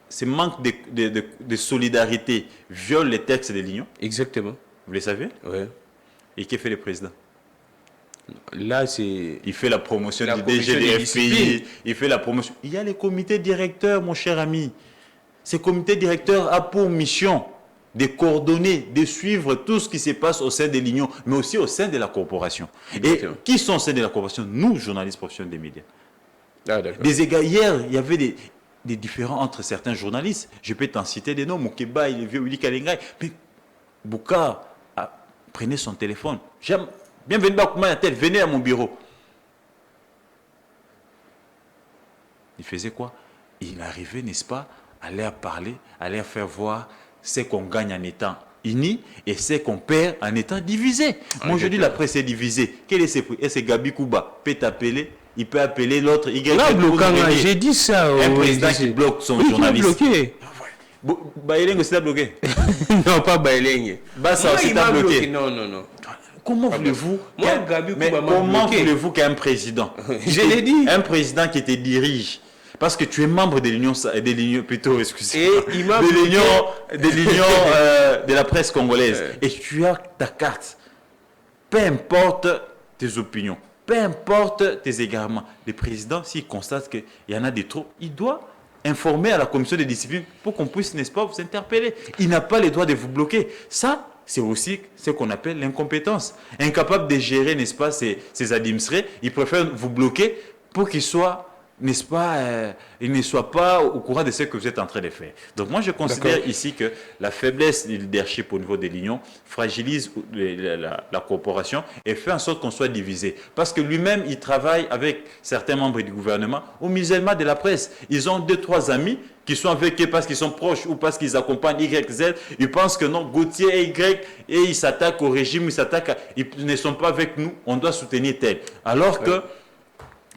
ce manque de solidarité viole les textes de l'Union? Exactement. Vous le savez? Oui. Et que fait le président? Là, c'est... Il fait la promotion du DG des FPI, il fait la promotion... Il y a les comités directeurs, mon cher ami. Ce comité directeur a pour mission de coordonner, de suivre tout ce qui se passe au sein de l'Union, mais aussi au sein de la corporation. Exactement. Et qui sont au sein de la corporation? Nous, journalistes professionnels des médias. Ah, d'accord. Hier, il y avait des différends entre certains journalistes. Je peux t'en citer des noms. Moukeba, il est vieux, Willy Kalengai. Mais Bouka prenait son téléphone. Bienvenue à tête, venez à mon bureau. Il faisait quoi? Il arrivait, n'est-ce pas, à leur parler, à leur faire voir ce qu'on gagne en étant unis et ce qu'on perd en étant divisé. Moi, je dis la presse est divisée. Quel est ce prix? Et c'est Gabi Kouba peut t'appeler, il peut appeler l'autre. J'ai dit ça. Un président qui bloque son journaliste. Bloqué. Baïleng aussi t'a bloqué. Non, pas Baïleng. Bassa aussi t'a bloqué. Non. Comment voulez-vous qu'un président, je l'ai dit, un président qui te dirige, parce que tu es membre de l'union, plutôt, excusez-moi, de l'union de la presse congolaise, et tu as ta carte, peu importe tes opinions, peu importe tes égarements, le président, s'il constate qu'il y en a des trop, il doit informer à la commission de discipline pour qu'on puisse, n'est-ce pas, vous interpeller. Il n'a pas le droit de vous bloquer. Ça, c'est aussi ce qu'on appelle l'incompétence. Incapable de gérer, n'est-ce pas, ses administrés, il préfère vous bloquer pour qu'il soit, n'est-ce pas, il ne soit pas au courant de ce que vous êtes en train de faire. Donc moi, je considère ici que la faiblesse du leadership au niveau de l'Union fragilise la coopération et fait en sorte qu'on soit divisé. Parce que lui-même, il travaille avec certains membres du gouvernement au musellement de la presse. Ils ont 2-3 amis qui sont avec eux parce qu'ils sont proches ou parce qu'ils accompagnent YZ, ils pensent que non, Gauthier et Y, et ils s'attaquent au régime, ils ne sont pas avec nous, on doit soutenir tel. Alors que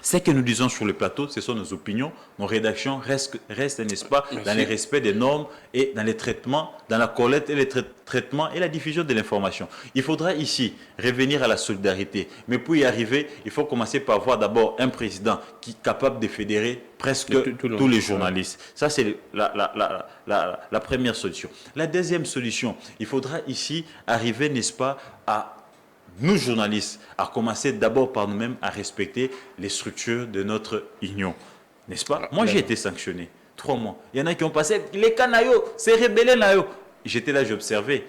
ce que nous disons sur le plateau, ce sont nos opinions, nos rédactions restent n'est-ce pas, dans le respect des normes et dans les traitements, dans la collecte et les traitements et la diffusion de l'information. Il faudra ici revenir à la solidarité. Mais pour y arriver, il faut commencer par voir d'abord un président qui est capable de fédérer presque tous les journalistes. Ça, c'est la première solution. La deuxième solution, il faudra ici arriver, n'est-ce pas, à nous journalistes, à commencer d'abord par nous-mêmes à respecter les structures de notre union. N'est-ce pas? Moi, j'ai été sanctionné 3 mois. Il y en a qui ont passé les canaillots, c'est rebelle nayo. J'étais là, j'observais.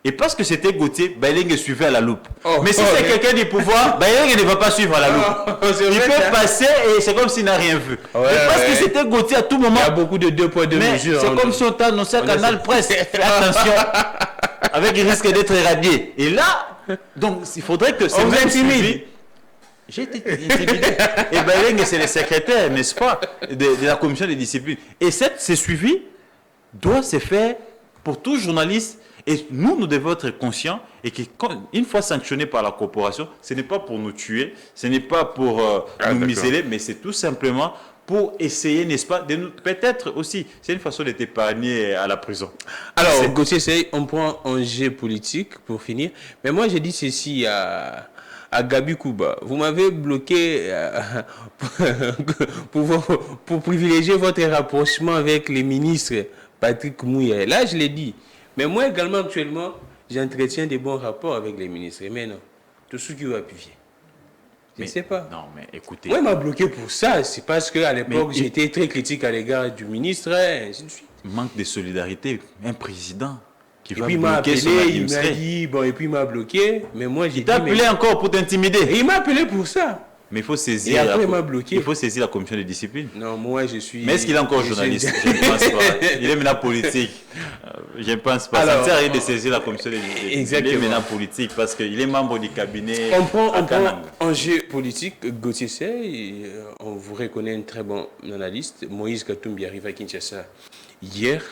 Et parce que c'était Gauthier, Baïleng suivait à la loupe. Mais si c'est quelqu'un du pouvoir, Baïleng ne va pas suivre à la loupe. Il peut passer et c'est comme s'il n'a rien vu. Mais parce que c'était Gauthier à tout moment. Il y a beaucoup de 2 poids 2 mesures. C'est comme si on t'a annoncé à Canal Presse. Fais attention, avec le risque d'être irradié. Et là, donc il faudrait que... On vous intimide. J'ai été intimidé. Et Baïleng, c'est le secrétaire, n'est-ce pas, de la commission des disciplines. Et ce suivi doit se faire pour tout journaliste. Et nous devons être conscients et qu'une fois sanctionné par la corporation, ce n'est pas pour nous tuer, ce n'est pas pour nous museler, mais c'est tout simplement pour essayer, n'est-ce pas, de nous, peut-être aussi, c'est une façon d'être épargné à la prison. Alors, Gauthier, on prend un jeu politique pour finir, mais moi j'ai dit ceci à Gabi Kouba. Vous m'avez bloqué pour privilégier votre rapprochement avec les ministres Patrick Mouya. Là, je l'ai dit. Mais moi également, actuellement, j'entretiens des bons rapports avec les ministres. Mais non, tout ce qui va appuyer. Je ne sais pas. Non, mais écoutez. Moi, il m'a bloqué pour ça. C'est parce qu'à l'époque, j'étais très critique à l'égard du ministre, et ainsi de suite. Manque de solidarité. Un président qui va bloquer son administré. Il m'a dit, bon, et puis il m'a bloqué. Mais moi, j'ai dit. Il t'a appelé encore pour t'intimider. Et il m'a appelé pour ça. Mais il faut saisir. Et après, il m'a bloqué. Il faut saisir la commission de discipline. Non, moi, je suis. Mais est-ce qu'il est encore journaliste? Je ne pense pas. Il est maintenant politique. Je ne pense pas. Ça ne sert à rien de saisir la commission de discipline. Exactement. Il est maintenant politique parce qu'il est membre du cabinet. On prend un jeu politique. Gauthier Sey, on vous reconnaît un très bon analyste. Moïse Katumbi arrive à Kinshasa hier,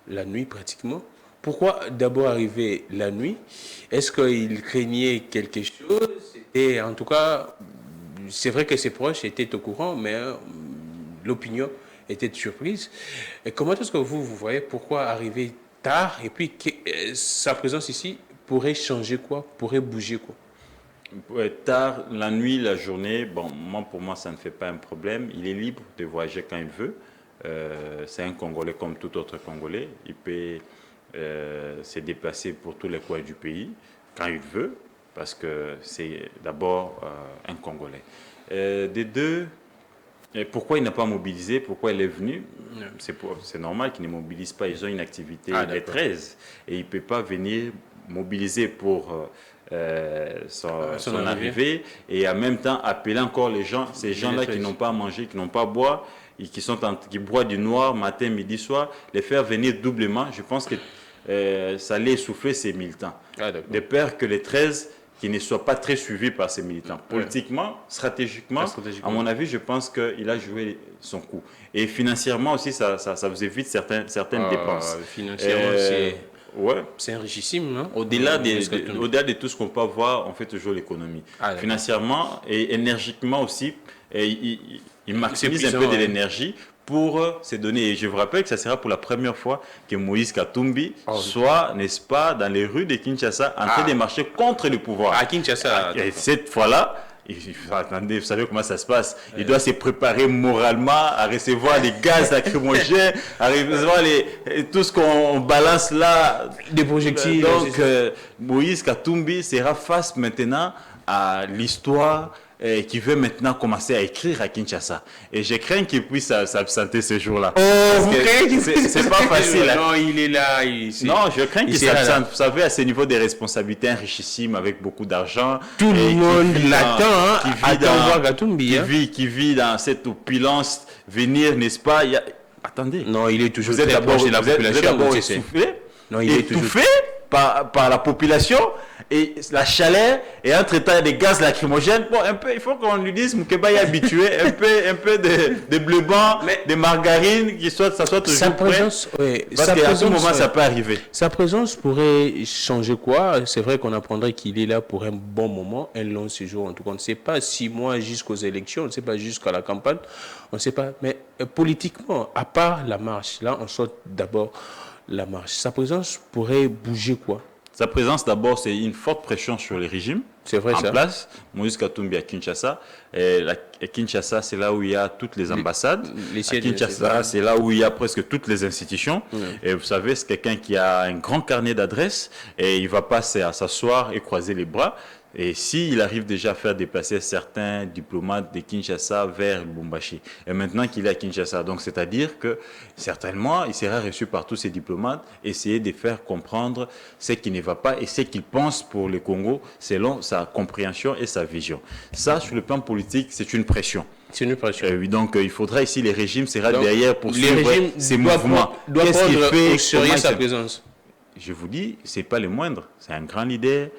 la nuit pratiquement. Pourquoi d'abord arriver la nuit? Est-ce qu'il craignait quelque chose? Et en tout cas, c'est vrai que ses proches étaient au courant, mais l'opinion était surprise. Et comment est-ce que vous voyez pourquoi arriver tard et puis sa présence ici pourrait changer quoi? Pourrait bouger quoi? Tard, la nuit, la journée, bon, pour moi, ça ne fait pas un problème. Il est libre de voyager quand il veut. C'est un Congolais comme tout autre Congolais. Il peut se déplacer pour tous les coins du pays quand il veut, parce que c'est d'abord un Congolais. Des deux, pourquoi il n'a pas mobilisé? Pourquoi il est venu? C'est normal qu'il ne mobilise pas. Ils ont une activité les 13 et il ne peut pas venir mobiliser pour son arrivée, et en même temps appeler encore les gens, ces gens-là qui n'ont pas à manger, qui n'ont pas à boire, et qui boivent du noir matin, midi, soir, les faire venir doublement. Je pense que ça allait essouffler ces militants. De peur que les 13 qui ne soient pas très suivis par ces militants. Politiquement, stratégiquement, à mon avis, je pense qu'il a joué son coup. Et financièrement aussi, ça vous évite certaines dépenses. Financièrement, c'est enrichissime, non? Au-delà de tout ce qu'on peut avoir, on fait toujours l'économie. Financièrement et énergiquement aussi, il maximise un peu de l'énergie pour se donner. Et je vous rappelle que ça sera pour la première fois que Moïse Katumbi soit, n'est-ce pas, dans les rues de Kinshasa en train de marcher contre le pouvoir. À Kinshasa. Et cette fois-là, attendez, vous savez comment ça se passe. Il doit se préparer moralement à recevoir les gaz lacrymogènes, à recevoir tout ce qu'on balance là. Des projectiles. Donc, Moïse Katumbi sera face maintenant à l'histoire qui veut maintenant commencer à écrire à Kinshasa. Et je crains qu'il puisse s'absenter ce jour-là. C'est pas facile. Non, il est là. Non, je crains qu'il s'absente. Vous savez, à ce niveau des responsabilités enrichissimes avec beaucoup d'argent. Tout le monde l'attend. Qui vit dans cette opulence, venir, n'est-ce pas? Attendez. Non, il est toujours très proche de la population. Vous êtes d'abord étouffé par la population et la chaleur, et entre-temps des gaz lacrymogènes. Bon, un peu, il faut qu'on lui dise Moukeba est habitué, un peu de bleu blanc, de margarine, ça soit toujours sa présence, prêt. Parce qu'à ce moment, ça peut arriver. Sa présence pourrait changer quoi? C'est vrai qu'on apprendrait qu'il est là pour un bon moment, un long séjour. En tout cas, on ne sait pas 6 mois jusqu'aux élections, on ne sait pas jusqu'à la campagne, on ne sait pas. Mais politiquement, à part la marche, là, on saute d'abord la marche. Sa présence pourrait bouger quoi? Sa présence, d'abord, c'est une forte pression sur les régimes. C'est vrai, en place. Moïse Katumbi à Kinshasa. Et Kinshasa, c'est là où il y a toutes les ambassades. À Kinshasa, c'est là où il y a presque toutes les institutions. Et vous savez, c'est quelqu'un qui a un grand carnet d'adresses et il ne va pas s'asseoir et croiser les bras. Et s'il arrive déjà à faire déplacer certains diplomates de Kinshasa vers Lubumbashi, et maintenant qu'il est à Kinshasa, donc c'est-à-dire que certainement il sera reçu par tous ces diplomates, essayer de faire comprendre ce qui ne va pas et ce qu'il pense pour le Congo selon sa compréhension et sa vision. Ça, sur le plan politique, c'est une pression. C'est une pression. Oui, donc il faudra ici, les régimes sera derrière pour suivre ces mouvements. Qu'est-ce qu'il fait? Au sérieux sa présence? Je vous dis, c'est pas le moindre. C'est un grand leader.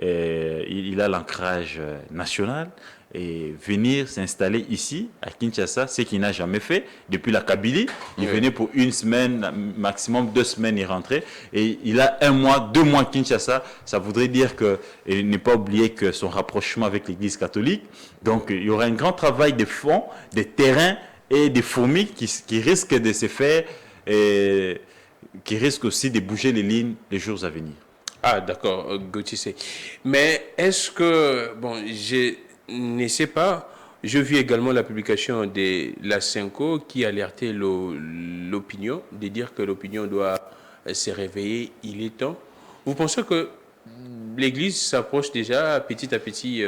Il a l'ancrage national et venir s'installer ici à Kinshasa, ce qu'il n'a jamais fait depuis la Kabylie. Il venait pour 1 semaine, maximum 2 semaines, il rentrait. Et il a 1 mois, 2 mois à Kinshasa. Ça voudrait dire que, et ne pas oublier que son rapprochement avec l'Église catholique. Donc il y aura un grand travail de fond, de terrain et des fourmis qui risquent de se faire et qui risquent aussi de bouger les lignes les jours à venir. Ah, d'accord, Gauthier. Mais est-ce que, bon, je ne sais pas, je vis également la publication de la Cinco qui alertait l'opinion, de dire que l'opinion doit se réveiller, il est temps. Vous pensez que l'Église s'approche déjà petit à petit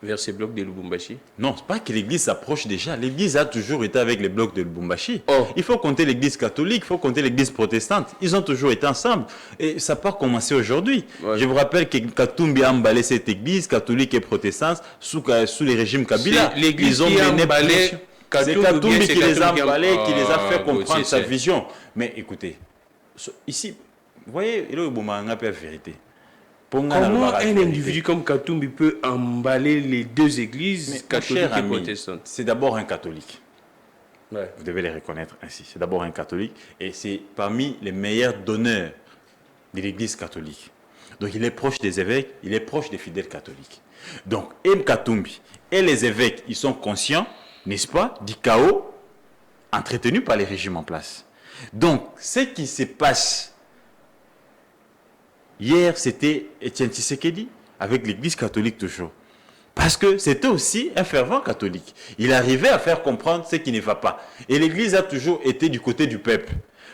vers ces blocs de Lubumbashi? Non, c'est pas que l'Église s'approche déjà. L'Église a toujours été avec les blocs de Lubumbashi. Il faut compter l'Église catholique, il faut compter l'Église protestante. Ils ont toujours été ensemble. Et ça n'a pas commencé aujourd'hui. Je vous rappelle que Katumbi a emballé cette Église catholique et protestante sous les régimes Kabila. L'Église qui a emballé c'est Katumbi qui les a emballés, qui les a fait comprendre sa vision. Mais écoutez, ici, vous voyez, il y a une vérité. Comment un individu comme Katumbi peut emballer les deux églises, catholiques et protestantes? C'est d'abord un catholique. Vous devez les reconnaître ainsi. C'est d'abord un catholique et c'est parmi les meilleurs donneurs de l'église catholique. Donc il est proche des évêques, il est proche des fidèles catholiques. Donc M. Katumbi et les évêques, ils sont conscients, n'est-ce pas, du chaos entretenu par les régimes en place. Donc ce qui se passe hier, c'était Étienne Tshisekedi, avec l'Église catholique toujours. Parce que c'était aussi un fervent catholique. Il arrivait à faire comprendre ce qui ne va pas. Et l'Église a toujours été du côté du peuple.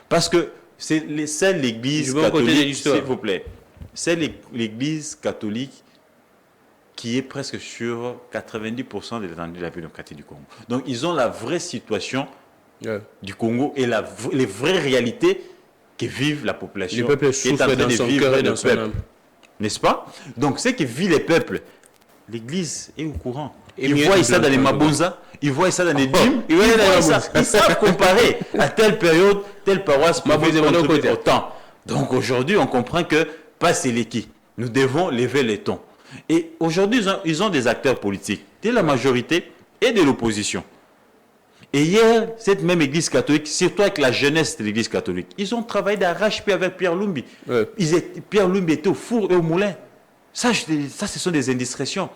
Parce que c'est l'Église catholique, s'il vous plaît, c'est l'Église catholique qui est presque sur 90% de l'étendue de la vie démocratique du Congo. Donc ils ont la vraie situation du Congo et les vraies réalités que vive la population. Le peuple souffre dans son cœur et dans son âme. n'est-ce pas? Donc, ce que vit les peuples, l'Église est au courant. Et Ils mieux voient que ça dans les blanc, mabonzas, ils voient ça dans les dîmes, ils voient dans les ça. mabonzas. Ils savent comparer à telle période, telle paroisse pouvait Mabonzas, contribuer côté. autant. Donc aujourd'hui, on comprend que pas Séléki. Nous devons lever les tons. Et aujourd'hui, ils ont des acteurs politiques, de la majorité et de l'opposition. Et hier, cette même église catholique, surtout avec la jeunesse de l'église catholique, ils ont travaillé d'arrache-pied avec Pierre Lumbi. Ouais. Pierre Lumbi était au four et au moulin. Ça, ce sont des indiscrétions.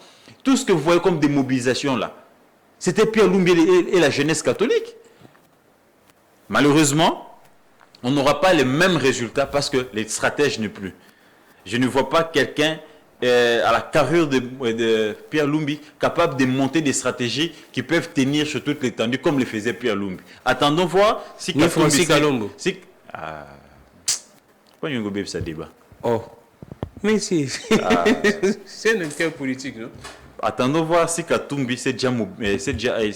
Tout ce que vous voyez comme des mobilisations là, c'était Pierre Lumbi et la jeunesse catholique. Malheureusement, on n'aura pas les mêmes résultats parce que les stratèges ne plus. Je ne vois pas quelqu'un à la carrure de Pierre Lumbi capable de monter des stratégies qui peuvent tenir sur toute l'étendue comme le faisait Pierre Lumbi. Attendons voir si Francis Kalombo. Pas un gobe ça débat. Oh. Mais c'est un acteur politique, non? Attendons voir si Katumbi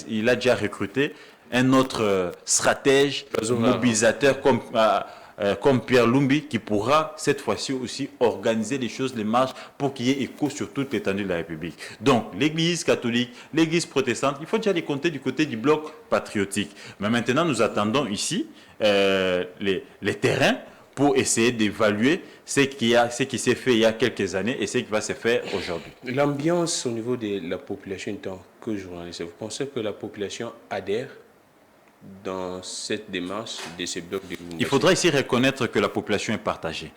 il a déjà recruté un autre stratège, mobilisateur comme Pierre Lumbi, qui pourra cette fois-ci aussi organiser les choses, les marches, pour qu'il y ait écho sur toute l'étendue de la République. Donc, l'Église catholique, l'Église protestante, il faut déjà les compter du côté du bloc patriotique. Mais maintenant, nous attendons ici les terrains pour essayer d'évaluer ce qui s'est fait il y a quelques années et ce qui va se faire aujourd'hui. L'ambiance au niveau de la population, en tant que journaliste, vous pensez que la population adhère dans cette démarche de ces blocs de Lubumbashi? Il faudra ici reconnaître que la population est partagée.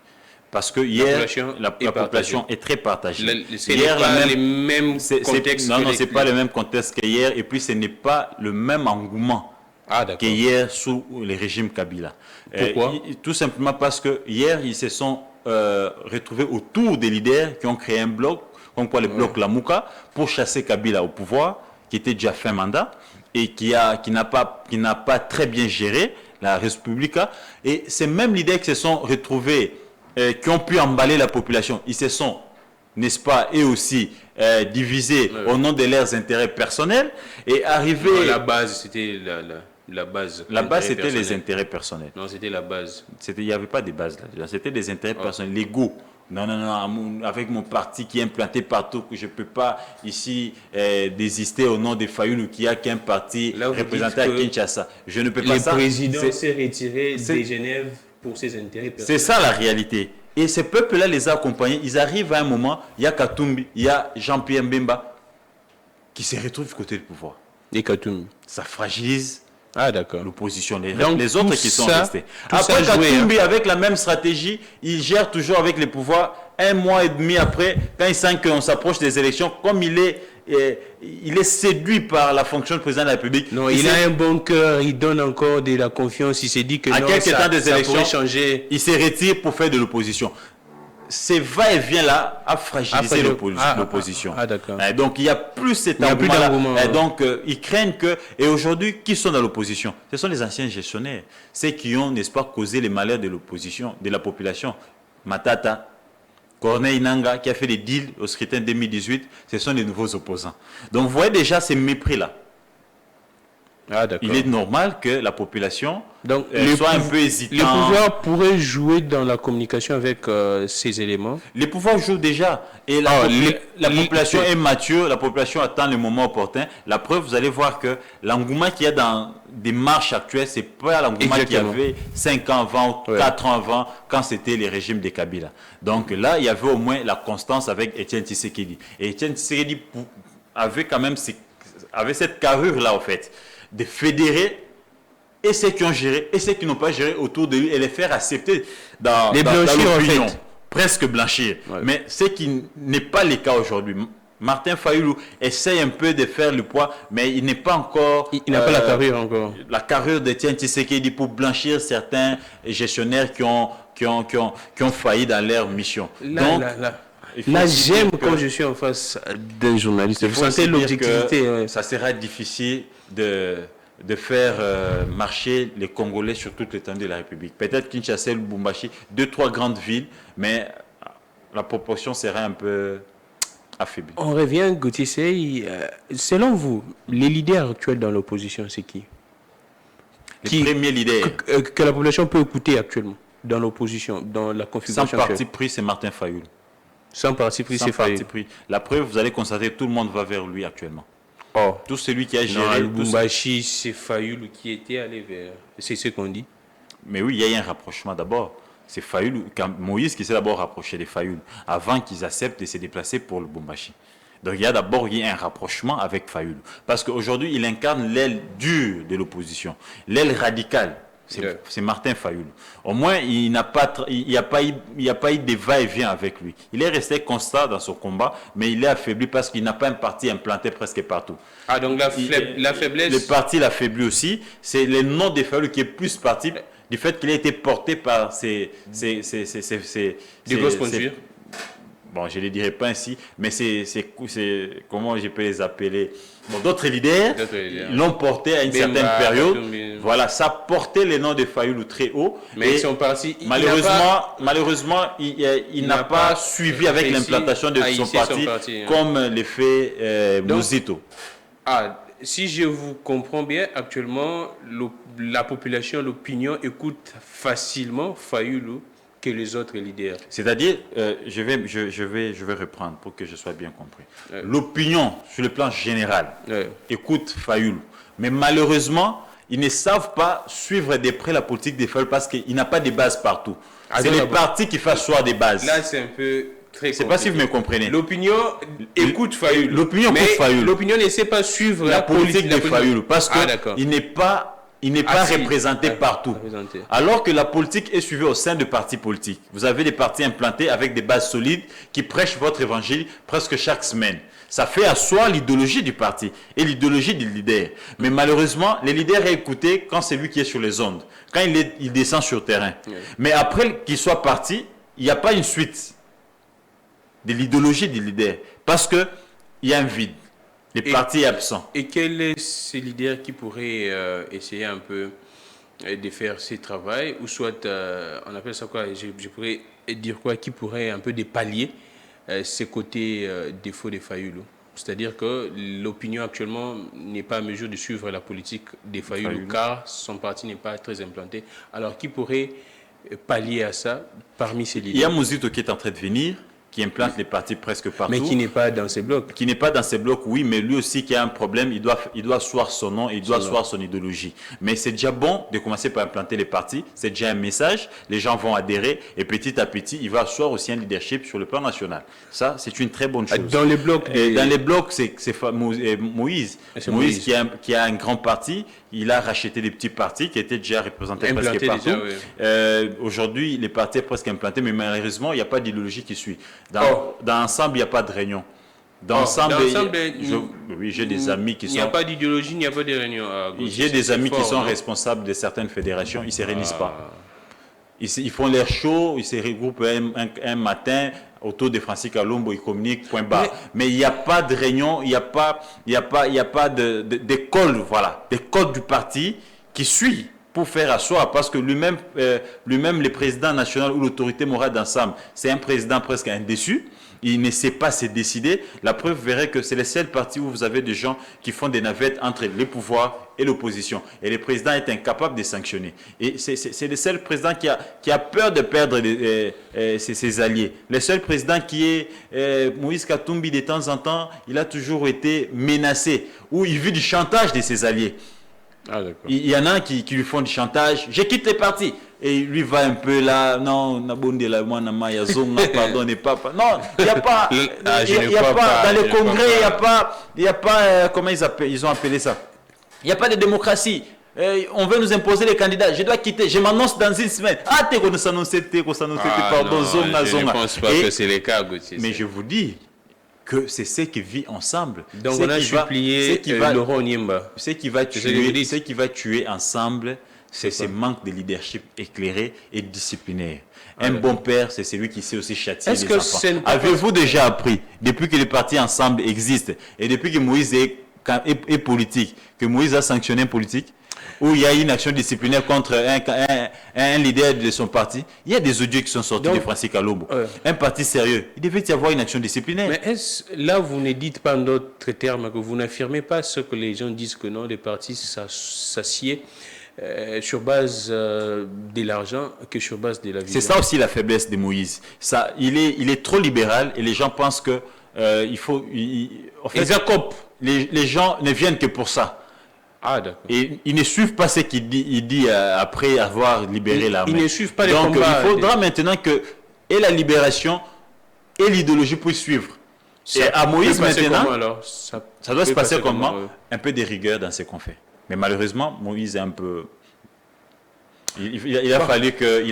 Parce que hier, la population est très partagée. C'est pas les mêmes contextes. Non, ce n'est pas le même contexte qu'hier. Et puis, ce n'est pas le même engouement qu'hier sous le régime Kabila. Pourquoi? Tout simplement parce que hier, ils se sont retrouvés autour des leaders qui ont créé un bloc, comme quoi le bloc Lamouka, pour chasser Kabila au pouvoir, qui était déjà fin mandat, et qui n'a pas très bien géré la Respublica. Et ces mêmes leaders qui se sont retrouvés, qui ont pu emballer la population, ils se sont, n'est-ce pas, eux aussi, divisés au nom de leurs intérêts personnels, et arrivés... Non, la base, c'était la base. La base, c'était les intérêts personnels. Non, c'était la base. Il n'y avait pas de base là. C'était des intérêts personnels, légaux. Non, avec mon parti qui est implanté partout, que je ne peux pas ici désister au nom de Fayoulou, qui a qu'un parti représenté à Kinshasa. Je ne peux pas ça. Le président s'est retiré de Genève pour ses intérêts personnels. C'est ça la réalité. Et ces peuples-là les a accompagnés. Ils arrivent à un moment, il y a Katumbi, il y a Jean-Pierre Mbemba, qui se retrouvent du côté du pouvoir. Et Katumbi. Ça fragilise l'opposition, les autres qui sont restés. Après Katumbi, avec la même stratégie, il gère toujours avec les pouvoirs. Un mois et demi après, quand il sent qu'on s'approche des élections, comme il est séduit par la fonction de président de la République. Non, il a un bon cœur, il donne encore de la confiance, il s'est dit que à quelques temps des élections, changer. Il se retire pour faire de l'opposition. Ces va-et-vient-là a fragilisé l'opposition. Donc, il n'y a plus cet engouement-là. Donc, ils craignent que... Et aujourd'hui, qui sont dans l'opposition? Ce sont les anciens gestionnaires. Ceux qui ont, n'est-ce pas, causé les malheurs de l'opposition, de la population. Matata, Corneille Nanga, qui a fait des deals au scrutin 2018, ce sont les nouveaux opposants. Donc, vous voyez déjà ces mépris-là. Il est normal que la population soit un peu hésitante. Les pouvoirs pourraient jouer dans la communication avec ces éléments. Les pouvoirs jouent déjà. Et la population est mature, la population attend le moment opportun. La preuve, vous allez voir que l'engouement qu'il y a dans des marches actuelles, ce n'est pas l'engouement qu'il y avait 5 ans avant, 4 ans avant, quand c'était les régimes de Kabila. Donc là, il y avait au moins la constance avec Etienne Tshisekedi. Et Etienne Tshisekedi avait quand même cette carrure-là, en fait, de fédérer et ceux qui ont géré et ceux qui n'ont pas géré autour de lui et les faire accepter dans l'opinion, en fait. Presque blanchir. Mais ce qui n'est pas le cas aujourd'hui. Martin Fayoulou essaye un peu de faire le poids, mais il n'est pas encore... Il n'a pas la carrure encore. La carrure d'Etienne Tshisekedi pour blanchir certains gestionnaires qui ont failli dans leur mission. Là, j'aime quand je suis en face d'un journaliste. Vous sentez l'objectivité. Ça sera difficile de faire marcher les Congolais sur toute l'étendue de la République. Peut-être Kinshasa et Lubumbashi, 2-3 grandes villes, mais la proportion sera un peu affaiblie. On revient, Gauthier Sey. Selon vous, les leaders actuels dans l'opposition, c'est qui? Les premiers leaders que la population peut écouter actuellement dans l'opposition, dans la configuration actuelle. Sans parti pris, c'est Martin Fayoulou. Sans parti pris, Sans c'est parti Fayoulou. pris. La preuve, vous allez constater que tout le monde va vers lui actuellement. Oh. Tout celui qui a Non, géré... Lubumbashi, c'est Fayoulou qui était allé vers... C'est ce qu'on dit. Mais oui, il y a eu un rapprochement d'abord. C'est Fayoulou, Moïse qui s'est d'abord rapproché des Fayoulou avant qu'ils acceptent de se déplacer pour le Lubumbashi. Donc il y a d'abord un rapprochement avec Fayoulou. Parce qu'aujourd'hui, il incarne l'aile dure de l'opposition, l'aile radicale. C'est Martin Fayoulou. Au moins, il n'y a pas eu de va-et-vient avec lui. Il est resté constant dans son combat, mais il est affaibli parce qu'il n'a pas un parti implanté presque partout. Ah, donc la faiblesse... Le parti l'affaiblit aussi. C'est le nom de Fayoulou qui est plus parti du fait qu'il a été porté par des grosses pointures. Bon, je ne les dirai pas ainsi, mais c'est comment je peux les appeler. Bon, d'autres leaders l'ont porté à une certaine période. Voilà, ça portait le nom de Fayoulou très haut. Mais ils sont partis. Malheureusement, il n'a pas suivi avec l'implantation de son parti, comme le fait Mozito. Ah, si je vous comprends bien, actuellement, la population, l'opinion écoute facilement Fayoulou que les autres leaders. C'est-à-dire, je vais reprendre pour que je sois bien compris. L'opinion, sur le plan général, écoute Fayoulou. Mais malheureusement, ils ne savent pas suivre de près la politique des Fayoulou parce qu'il n'a pas de base partout. C'est les partis qui font asseoir des bases. Là, c'est un peu très compliqué. Je ne sais pas si vous me comprenez. L'opinion écoute Fayoulou. L'opinion écoute Fayoulou. L'opinion ne sait pas suivre la politique de Fayoulou parce qu'il n'est pas... Il n'est pas représenté partout. Alors que la politique est suivie au sein de partis politiques. Vous avez des partis implantés avec des bases solides qui prêchent votre évangile presque chaque semaine. Ça fait asseoir l'idéologie du parti et l'idéologie du leader. Mais malheureusement, les leaders est écouté quand c'est lui qui est sur les ondes, quand il descend sur le terrain. Mais après qu'il soit parti, il n'y a pas une suite de l'idéologie du leader parce qu'il y a un vide. Le parti est absent. Et quel est ce leader qui pourrait essayer un peu de faire ce travail, ou soit, on appelle ça quoi, je pourrais dire quoi, qui pourrait un peu dépallier ces côtés défauts de Fayoulou? C'est-à-dire que l'opinion actuellement n'est pas à mesure de suivre la politique de Fayoulou car son parti n'est pas très implanté. Alors qui pourrait pallier à ça parmi ces leaders? Il y a Mozito qui est en train de venir, qui implante les partis presque partout. Mais qui n'est pas dans ces blocs. Qui n'est pas dans ces blocs, oui, mais lui aussi qui a un problème, il doit asseoir son nom, il doit asseoir son idéologie. Mais c'est déjà bon de commencer par implanter les partis, c'est déjà un message, les gens vont adhérer et petit à petit, il va asseoir aussi un leadership sur le plan national. Ça, c'est une très bonne chose. Dans les blocs Dans les blocs, c'est Moïse. Moïse qui a un grand parti, il a racheté des petits partis qui étaient déjà représentés presque partout. Aujourd'hui, les partis sont presque implantés, mais malheureusement, il n'y a pas d'idéologie qui suit. Dans Ensemble, il n'y a pas de réunion. Dans Ensemble, oui, j'ai des amis qui sont... Il n'y a pas d'idéologie, il n'y a pas de réunion. J'ai des amis qui sont responsables de certaines fédérations, ils ne se réunissent pas. Ils font l'air chaud, ils se regroupent un matin autour de Francis Kalombo, ils communiquent, point barre. Mais il n'y a pas de réunion, il n'y a pas d'école, voilà, d'école du parti qui suit pour faire asseoir, parce que lui-même, le président national ou l'autorité morale d'Ensemble, c'est un président presque indécis. Il ne sait pas se décider. La preuve verrait que c'est le seul parti où vous avez des gens qui font des navettes entre le pouvoir et l'opposition. Et le président est incapable de sanctionner. Et c'est le seul président qui a peur de perdre ses alliés. Le seul président qui est Moïse Katumbi, de temps en temps, il a toujours été menacé, ou il vit du chantage de ses alliés. Il y en a qui lui font du chantage. Je quitte les partis. Et lui va un peu là. Non, pardon, n'est pas. Non, il n'y a pas. Dans les congrès, il n'y a pas. Comment ils ont appelé ça? Il n'y a pas de démocratie. On veut nous imposer les candidats. Je dois quitter. Je m'annonce dans une semaine. Ah, t'es qu'on nous annonce, pardon, zone. Je ne pense pas que c'est le cas, Gauthier. Mais je vous dis que c'est ce qui vit ensemble. Donc on a supplié Laurent Niemba. Ce qui va tuer ensemble, c'est ce manque de leadership éclairé et disciplinaire. Un bon père, c'est celui qui sait aussi châtier les enfants. Avez-vous déjà appris, depuis que les partis ensemble existent, et depuis que Moïse est politique, que Moïse a sanctionné un politique, où il y a une action disciplinaire contre un leader de son parti, il y a des audios qui sont sortis de Francis Kalombo. Un parti sérieux, il devait y avoir une action disciplinaire. Mais là, vous ne dites pas en d'autres termes, que vous n'affirmez pas ce que les gens disent que non, les partis s'assiedent sur base de l'argent que sur base de la vision. C'est ça aussi la faiblesse de Moïse. Ça, il est trop libéral et les gens pensent que en fait, les gens ne viennent que pour ça. Ah, d'accord. Et ils ne suivent pas ce qu'il dit, après avoir libéré l'armée. Ils ne suivent pas les Donc, combats. il faudra maintenant que et la libération et l'idéologie puissent suivre. Et à Moïse maintenant, ça doit se passer comment? Un peu de rigueur dans ce qu'on fait. Mais malheureusement, Moïse est un peu... Il a fallu que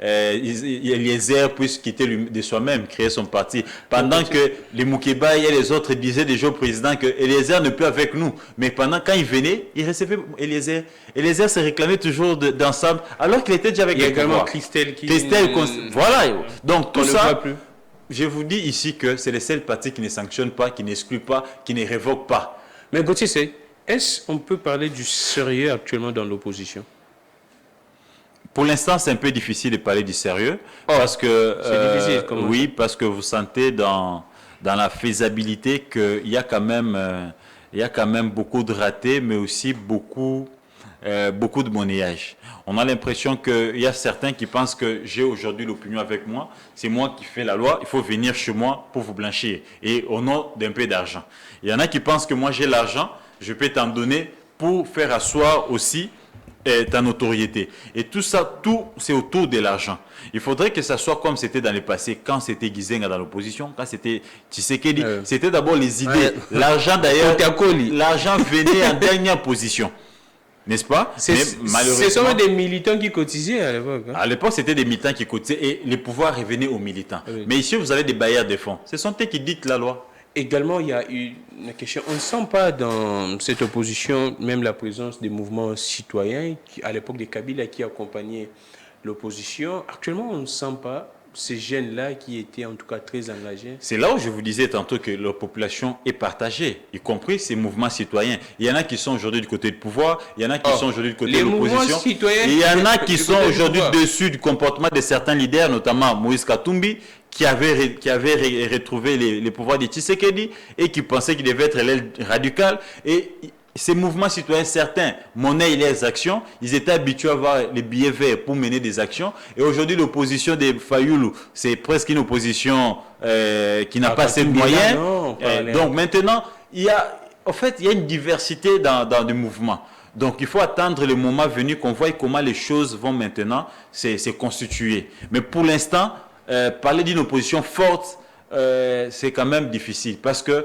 Eliezer puisse quitter de soi-même, créer son parti. Pendant que les Moukeba et les autres disaient déjà au président que Eliezer ne peut avec nous. Mais quand il venait, il recevait Eliezer. Eliezer se réclamait toujours d'ensemble, alors qu'il était déjà avec il y a le également pouvoir. Christelle qui... Voilà. Donc tout ça, plus. je vous dis ici que c'est le seul parti qui ne sanctionne pas, qui n'exclut pas, qui ne révoque pas. Mais Gauthier, est-ce qu'on peut parler du sérieux actuellement dans l'opposition? Pour l'instant, c'est un peu difficile de parler du sérieux. Parce que, c'est difficile, oui, parce que vous sentez dans la faisabilité qu'il y a quand même beaucoup de ratés, mais aussi beaucoup de monnayage. On a l'impression qu'il y a certains qui pensent que j'ai aujourd'hui l'opinion avec moi, c'est moi qui fais la loi, il faut venir chez moi pour vous blanchir, et au nom d'un peu d'argent. Il y en a qui pensent que moi j'ai l'argent, je peux t'en donner pour faire asseoir aussi ta notoriété. Et tout ça, c'est autour de l'argent. Il faudrait que ça soit comme c'était dans le passé, quand c'était Gizenga dans l'opposition, quand c'était Tshisekedi, c'était d'abord les idées. L'argent d'ailleurs, l'argent venait en dernière position. N'est-ce pas? Ce sont des militants qui cotisaient à l'époque. À l'époque, c'était des militants qui cotisaient et les pouvoirs revenaient aux militants. Oui. Mais ici, vous avez des bailleurs de fonds. Ce sont eux qui dictent la loi. Également, il y a une question. On ne sent pas dans cette opposition même la présence des mouvements citoyens, à l'époque des Kabila, qui accompagnaient l'opposition. Actuellement, on ne sent pas ces jeunes-là qui étaient en tout cas très engagés. C'est là où je vous disais tantôt que la population est partagée, y compris ces mouvements citoyens. Il y en a qui sont aujourd'hui du côté du pouvoir, il y en a qui sont aujourd'hui du côté de l'opposition. Il y en a qui sont aujourd'hui dessus du comportement de certains leaders, notamment Moïse Katumbi, qui avait retrouvé les pouvoirs de Tshisekedi et qui pensait qu'il devait être l'aile radicale. Et ces mouvements citoyens, certains monnaient les actions, ils étaient habitués à avoir les billets verts pour mener des actions. Et aujourd'hui, l'opposition des Fayoulou, c'est presque une opposition qui n'a pas assez de moyens. Donc maintenant, il y a une diversité dans le mouvement. Donc il faut attendre le moment venu qu'on voie comment les choses vont maintenant se constituer. Mais pour l'instant, parler d'une opposition forte, c'est quand même difficile parce que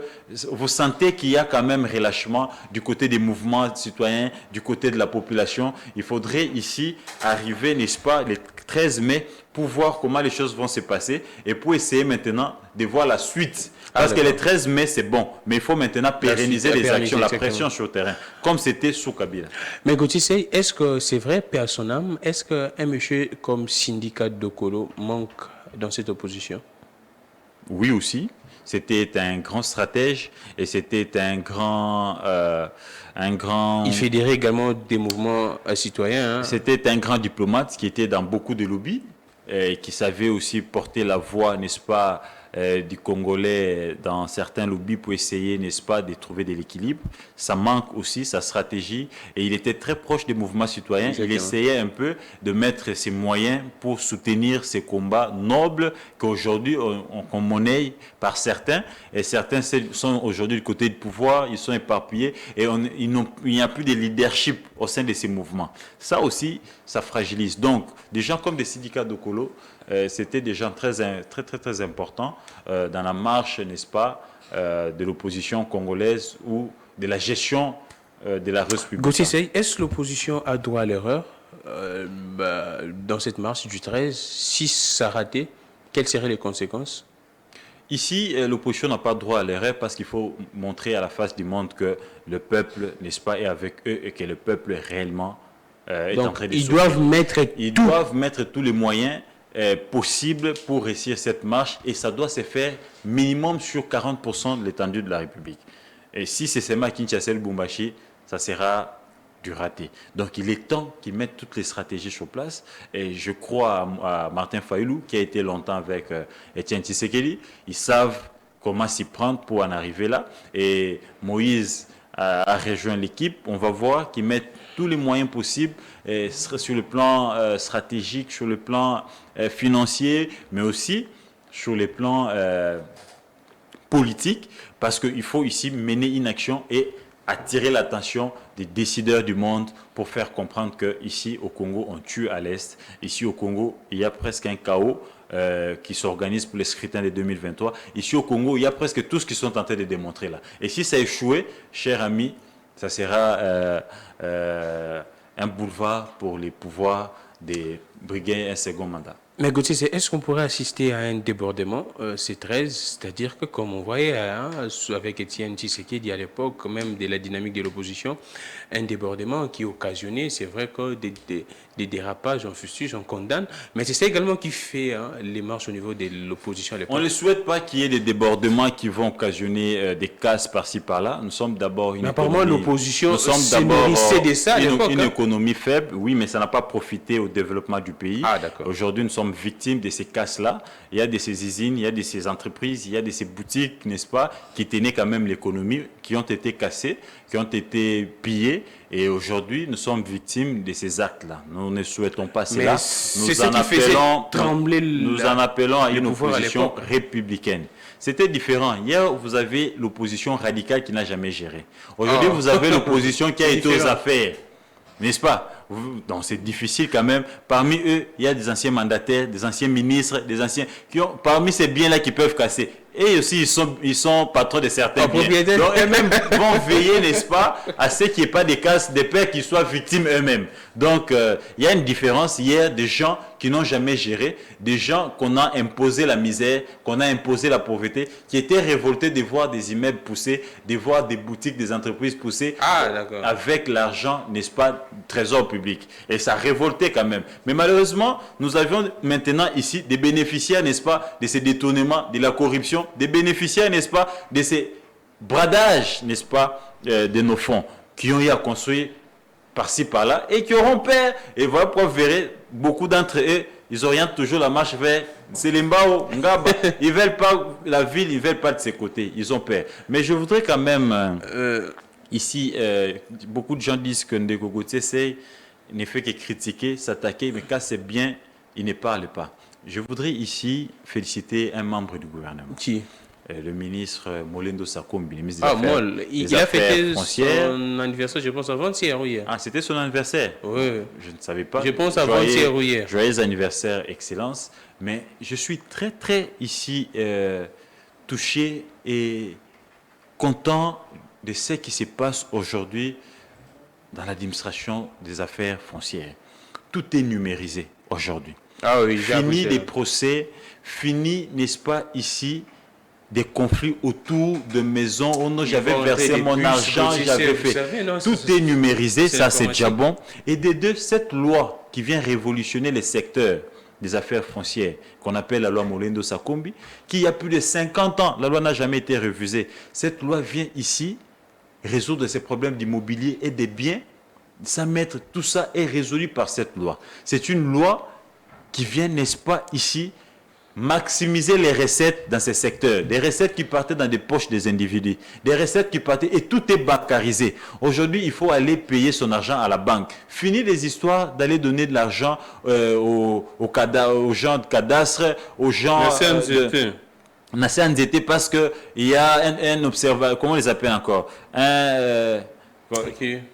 vous sentez qu'il y a quand même relâchement du côté des mouvements citoyens, du côté de la population. Il faudrait ici arriver, n'est-ce pas, le 13 mai pour voir comment les choses vont se passer et pour essayer maintenant de voir la suite. Parce que le 13 mai, c'est bon, mais il faut maintenant pérenniser les actions, la pression sur le terrain, comme c'était sous Kabila. Mais Gauthier, est-ce que c'est vrai, paix à son âme, est-ce qu'un monsieur comme Syndicat Dokolo manque dans cette opposition? Oui aussi, c'était un grand stratège et c'était un grand... Il fédérait également des mouvements citoyens. Hein. C'était un grand diplomate qui était dans beaucoup de lobbies et qui savait aussi porter la voix, n'est-ce pas, du Congolais dans certains lobbies pour essayer, n'est-ce pas, de trouver de l'équilibre. Ça manque aussi, sa stratégie. Et il était très proche des mouvements citoyens. Exactement. Il essayait un peu de mettre ses moyens pour soutenir ces combats nobles qu'aujourd'hui on monnaie par certains. Et certains sont aujourd'hui du côté du pouvoir, ils sont éparpillés et il n'y a plus de leadership au sein de ces mouvements. Ça aussi, ça fragilise. Donc, des gens comme des syndicats Dokolo, c'était des gens très importants dans la marche, n'est-ce pas, de l'opposition congolaise ou de la gestion de la République. Gauthier, est-ce que l'opposition a droit à l'erreur dans cette marche du 13? Si ça ratait, quelles seraient les conséquences? Ici, l'opposition n'a pas droit à l'erreur parce qu'il faut montrer à la face du monde que le peuple, n'est-ce pas, est avec eux et que le peuple réellement est en train de ils souffrir. doivent mettre tous les moyens possible pour réussir cette marche et ça doit se faire minimum sur 40% de l'étendue de la République. Et si c'est seulement Kinshasa et Lubumbashi, ça sera du raté. Donc il est temps qu'ils mettent toutes les stratégies sur place et je crois à Martin Fayoulou qui a été longtemps avec Etienne Tshisekedi. Ils savent comment s'y prendre pour en arriver là et Moïse a rejoint l'équipe. On va voir qu'ils mettent tous les moyens possibles sur le plan stratégique, sur le plan financier, mais aussi sur le plan politique, parce qu'il faut ici mener une action et attirer l'attention des décideurs du monde pour faire comprendre qu'ici au Congo, on tue à l'Est. Ici au Congo, il y a presque un chaos qui s'organise pour les scrutins de 2023. Ici au Congo, il y a presque tout ce qu'ils sont en train de démontrer là. Et si ça a échoué, chers amis, ça sera un boulevard pour les pouvoirs de briguer un second mandat. Mais Gauthier, est-ce qu'on pourrait assister à un débordement C13, c'est-à-dire que comme on voyait avec Étienne Tshisekedi à l'époque, même de la dynamique de l'opposition, un débordement qui occasionnait, c'est vrai que des dérapages, on fustige, on condamne, mais c'est ça également qui fait les marches au niveau de l'opposition à l'époque. On ne souhaite pas qu'il y ait des débordements qui vont occasionner des casses par-ci par-là. Nous sommes d'abord une apparemment l'opposition se nourrissait de ça à l'époque. Une économie faible, oui, mais ça n'a pas profité au développement du pays. Ah, d'accord. Aujourd'hui, nous sommes victimes de ces casses-là. Il y a de ces usines, il y a de ces entreprises, il y a de ces boutiques, n'est-ce pas, qui tenaient quand même l'économie, qui ont été cassées, qui ont été pillées. Et aujourd'hui, nous sommes victimes de ces actes-là. Nous ne souhaitons pas cela. C'est ce qui faisait trembler nous en appelons à une opposition républicaine. C'était différent. Hier, vous avez l'opposition radicale qui n'a jamais géré. Aujourd'hui, vous avez l'opposition qui a été aux affaires. N'est-ce pas? Donc c'est difficile quand même. Parmi eux, il y a des anciens mandataires, des anciens ministres, des anciens qui ont parmi ces biens-là qui peuvent casser. Et aussi, ils sont patrons de certains biens. Donc eux-mêmes vont veiller, n'est-ce pas, à ce qu'il n'y ait pas des casses, des pères qui soient victimes eux-mêmes. Donc il y a une différence. Hier, des gens qui n'ont jamais géré, des gens qu'on a imposé la misère, qu'on a imposé la pauvreté, qui étaient révoltés de voir des immeubles pousser, de voir des boutiques, des entreprises pousser avec l'argent, n'est-ce pas, trésor public. Et ça révoltait quand même. Mais malheureusement, nous avions maintenant ici des bénéficiaires, n'est-ce pas, de ces détournements, de la corruption, des bénéficiaires, n'est-ce pas, de ces bradages, n'est-ce pas, de nos fonds, qui ont eu à construire par-ci, par-là, et qui auront peur. Et voilà pourquoi vous verrez, beaucoup d'entre eux, ils orientent toujours la marche vers Selimbao, Ngaba. Ils ne veulent pas la ville, ils ne veulent pas de ses côtés. Ils ont peur. Mais je voudrais quand même, ici, beaucoup de gens disent que Ndeko Gauthier ne fait que critiquer, s'attaquer, mais quand c'est bien, il ne parle pas. Je voudrais ici féliciter un membre du gouvernement. Qui? Le ministre Molendo Sakombi, le ministre des Affaires, il a fêté son anniversaire, je pense, avant-hier ou hier. Ah, c'était son anniversaire? Oui. Je ne savais pas. Je pense avant-hier ou hier. Joyeux anniversaire, Excellence. Mais je suis très, très ici touché et content de ce qui se passe aujourd'hui dans l'administration des affaires foncières. Tout est numérisé aujourd'hui. Ah oui, fini les procès, fini, n'est-ce pas, ici, des conflits autour de maisons où j'avais versé mon argent, j'avais fait. Tout est numérisé, ça c'est déjà bon. Et de deux, cette loi qui vient révolutionner les secteurs des affaires foncières, qu'on appelle la loi Molendo Sakombi, qui il y a plus de 50 ans, la loi n'a jamais été révisée. Cette loi vient ici résoudre ces problèmes d'immobilier et des biens. Tout ça est résolu par cette loi. C'est une loi qui vient, n'est-ce pas, ici, maximiser les recettes dans ces secteurs, des recettes qui partaient dans des poches des individus, des recettes qui partaient, et tout est bancarisé. Aujourd'hui, il faut aller payer son argent à la banque. Fini les histoires d'aller donner de l'argent aux gens de cadastre, aux gens... Nasser Nzete, parce qu'il y a un observateur, comment on les appelle encore,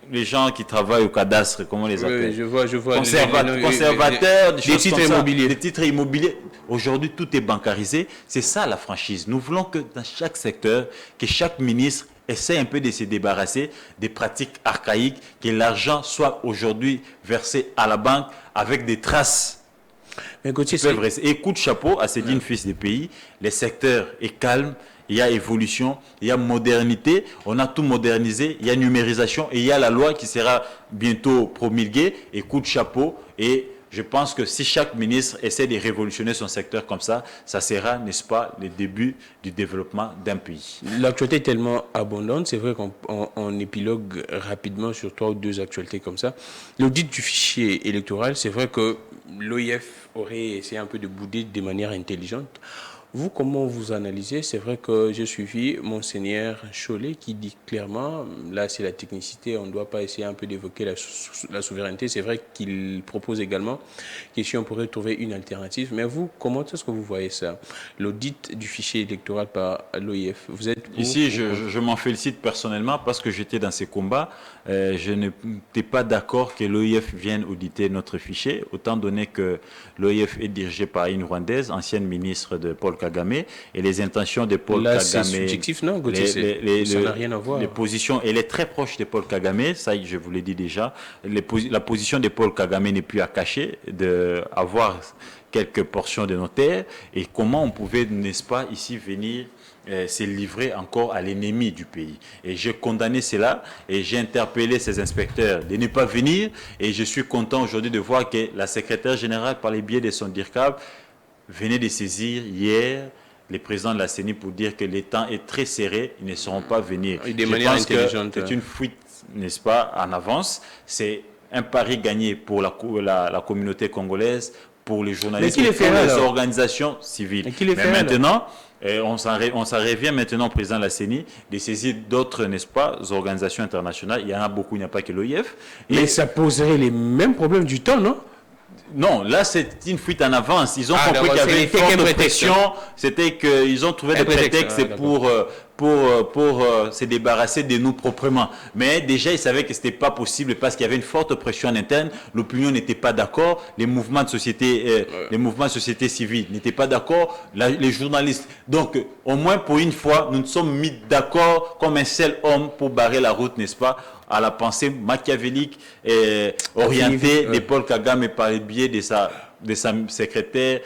les gens qui travaillent au cadastre, comment on les appelle? Je vois. Conservateurs, des titres immobiliers. Des titres immobiliers. Aujourd'hui, tout est bancarisé. C'est ça la franchise. Nous voulons que dans chaque secteur, que chaque ministre essaie un peu de se débarrasser des pratiques archaïques, que l'argent soit aujourd'hui versé à la banque avec des traces. Mais Gauthier, et coup de chapeau à ces dignes fils des pays. Les secteurs est calme. Il y a évolution, il y a modernité, on a tout modernisé, il y a numérisation et il y a la loi qui sera bientôt promulguée et coup de chapeau. Et je pense que si chaque ministre essaie de révolutionner son secteur comme ça sera, n'est-ce pas, le début du développement d'un pays. L'actualité est tellement abondante, c'est vrai qu'on épilogue rapidement sur 3 ou 2 actualités comme ça. L'audit du fichier électoral, c'est vrai que l'OIF aurait essayé un peu de bouder de manière intelligente. Vous, comment vous analysez? C'est vrai que j'ai suivi Monseigneur Chollet qui dit clairement, là c'est la technicité, on ne doit pas essayer un peu d'évoquer la souveraineté. C'est vrai qu'il propose également que si on pourrait trouver une alternative. Mais vous, comment est-ce que vous voyez ça? L'audit du fichier électoral par l'OIF, vous êtes pour? Ici, je m'en félicite personnellement parce que j'étais dans ces combats. Je n'étais pas d'accord que l'OIF vienne auditer notre fichier, autant donné que l'OIF est dirigé par une Rwandaise, ancienne ministre de Paul Kagame, et les intentions de Paul Là, Kagame... c'est subjectif, non, Gauthier? Ça n'a rien à voir. Les positions, elle est très proche de Paul Kagame, ça je vous l'ai dit déjà. La position de Paul Kagame n'est plus à cacher, d'avoir quelques portions de nos terres, et comment on pouvait, n'est-ce pas, ici venir se livrer encore à l'ennemi du pays. Et j'ai condamné cela et j'ai interpellé ces inspecteurs de ne pas venir, et je suis content aujourd'hui de voir que la secrétaire générale, par les biais de son DIRCAB, venait de saisir hier les présidents de la CENI pour dire que les temps est très serré, ils ne seront pas venir. De manière intelligente. C'est une fuite, n'est-ce pas, en avance. C'est un pari gagné pour la communauté congolaise, pour les journalistes, pour les organisations civiles. Mais maintenant, on s'en revient maintenant au président de la CENI de saisir d'autres, n'est-ce pas, organisations internationales. Il y en a beaucoup, il n'y a pas que l'OIF. Mais ça poserait les mêmes problèmes du temps, non? Non, là c'est une fuite en avance. Ils ont compris qu'il y avait une forte pression. C'était qu'ils ont trouvé des prétextes pour se débarrasser de nous proprement. Mais déjà, ils savaient que ce n'était pas possible parce qu'il y avait une forte pression en interne. L'opinion n'était pas d'accord. Les mouvements de société, les mouvements de société civile n'étaient pas d'accord. Les journalistes. Donc, au moins pour une fois, nous nous sommes mis d'accord comme un seul homme pour barrer la route, n'est-ce pas, à la pensée machiavélique et orientée de Paul Kagame par le biais de sa secrétaire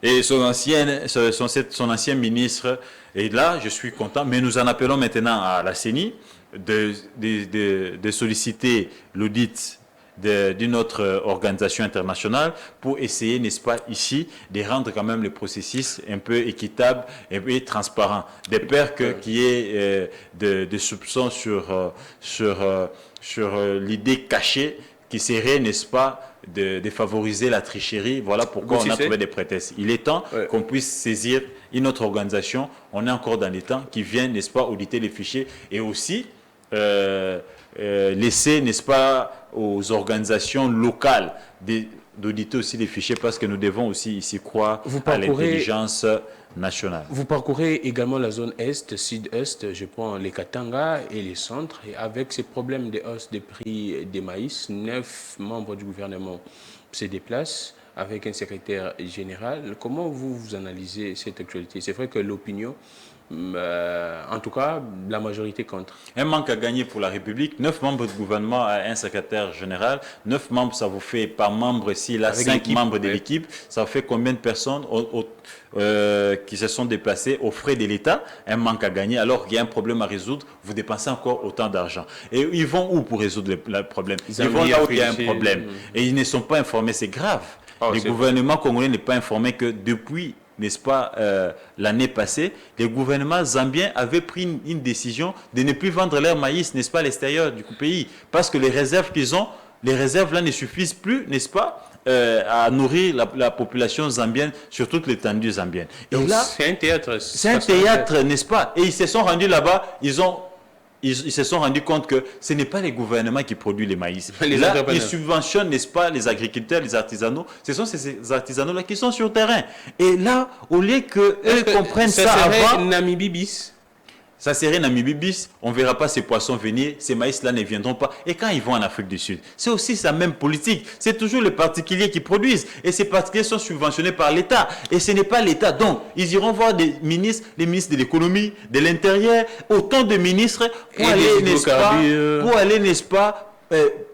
et son ancien ministre. Et là, je suis content, mais nous en appelons maintenant à la CENI de solliciter l'audit d'une autre organisation internationale pour essayer, n'est-ce pas, ici, de rendre quand même le processus un peu équitable et transparent. De peur qu'il y ait des soupçons sur l'idée cachée qui serait, n'est-ce pas, de favoriser la tricherie. Voilà pourquoi on a trouvé des prétextes. Il est temps qu'on puisse saisir une autre organisation. On est encore dans les temps qui viennent, n'est-ce pas, auditer les fichiers et aussi laisser, n'est-ce pas, aux organisations locales d'auditer aussi les fichiers parce que nous devons aussi ici croire à l'intelligence nationale. Vous parcourez également la zone Est, Sud-Est, je prends les Katanga et les centres, et avec ces problèmes de hausse des prix des maïs, 9 membres du gouvernement se déplacent avec un secrétaire général. Comment vous analysez cette actualité? C'est vrai que l'opinion, en tout cas, la majorité contre. Un manque à gagner pour la République. 9 membres du gouvernement à un secrétaire général. 9 membres, ça vous fait par membre, s'il y a 5 membres de l'équipe, ça vous fait combien de personnes qui se sont déplacées aux frais de l'État? Un manque à gagner. Alors qu'il y a un problème à résoudre, vous dépensez encore autant d'argent. Et ils vont où pour résoudre le problème? Ils vont là où il y a un problème. Et ils ne sont pas informés, c'est grave. Le gouvernement congolais n'est pas informé que depuis, n'est-ce pas, l'année passée, le gouvernement zambien avait pris une décision de ne plus vendre leur maïs, n'est-ce pas, à l'extérieur du pays. Parce que les réserves qu'ils ont, les réserves là ne suffisent plus, n'est-ce pas, à nourrir la population zambienne sur toute l'étendue zambienne. Et là, c'est un théâtre. C'est un théâtre, n'est-ce pas? Et ils se sont rendus là-bas, ils se sont rendus compte que ce n'est pas les gouvernements qui produisent les maïs. Là, ils subventionnent, n'est-ce pas, les agriculteurs, les artisanaux. Ce sont ces artisanaux-là qui sont sur le terrain. Et là, au lieu qu'eux comprennent ça avant... Namibie bis. Ça serait Namibie bis, on ne verra pas ces poissons venir, ces maïs-là ne viendront pas. Et quand ils vont en Afrique du Sud, c'est aussi sa même politique. C'est toujours les particuliers qui produisent. Et ces particuliers sont subventionnés par l'État. Et ce n'est pas l'État. Donc, ils iront voir des ministres, les ministres de l'économie, de l'intérieur, autant de ministres pour aller, n'est-ce pas,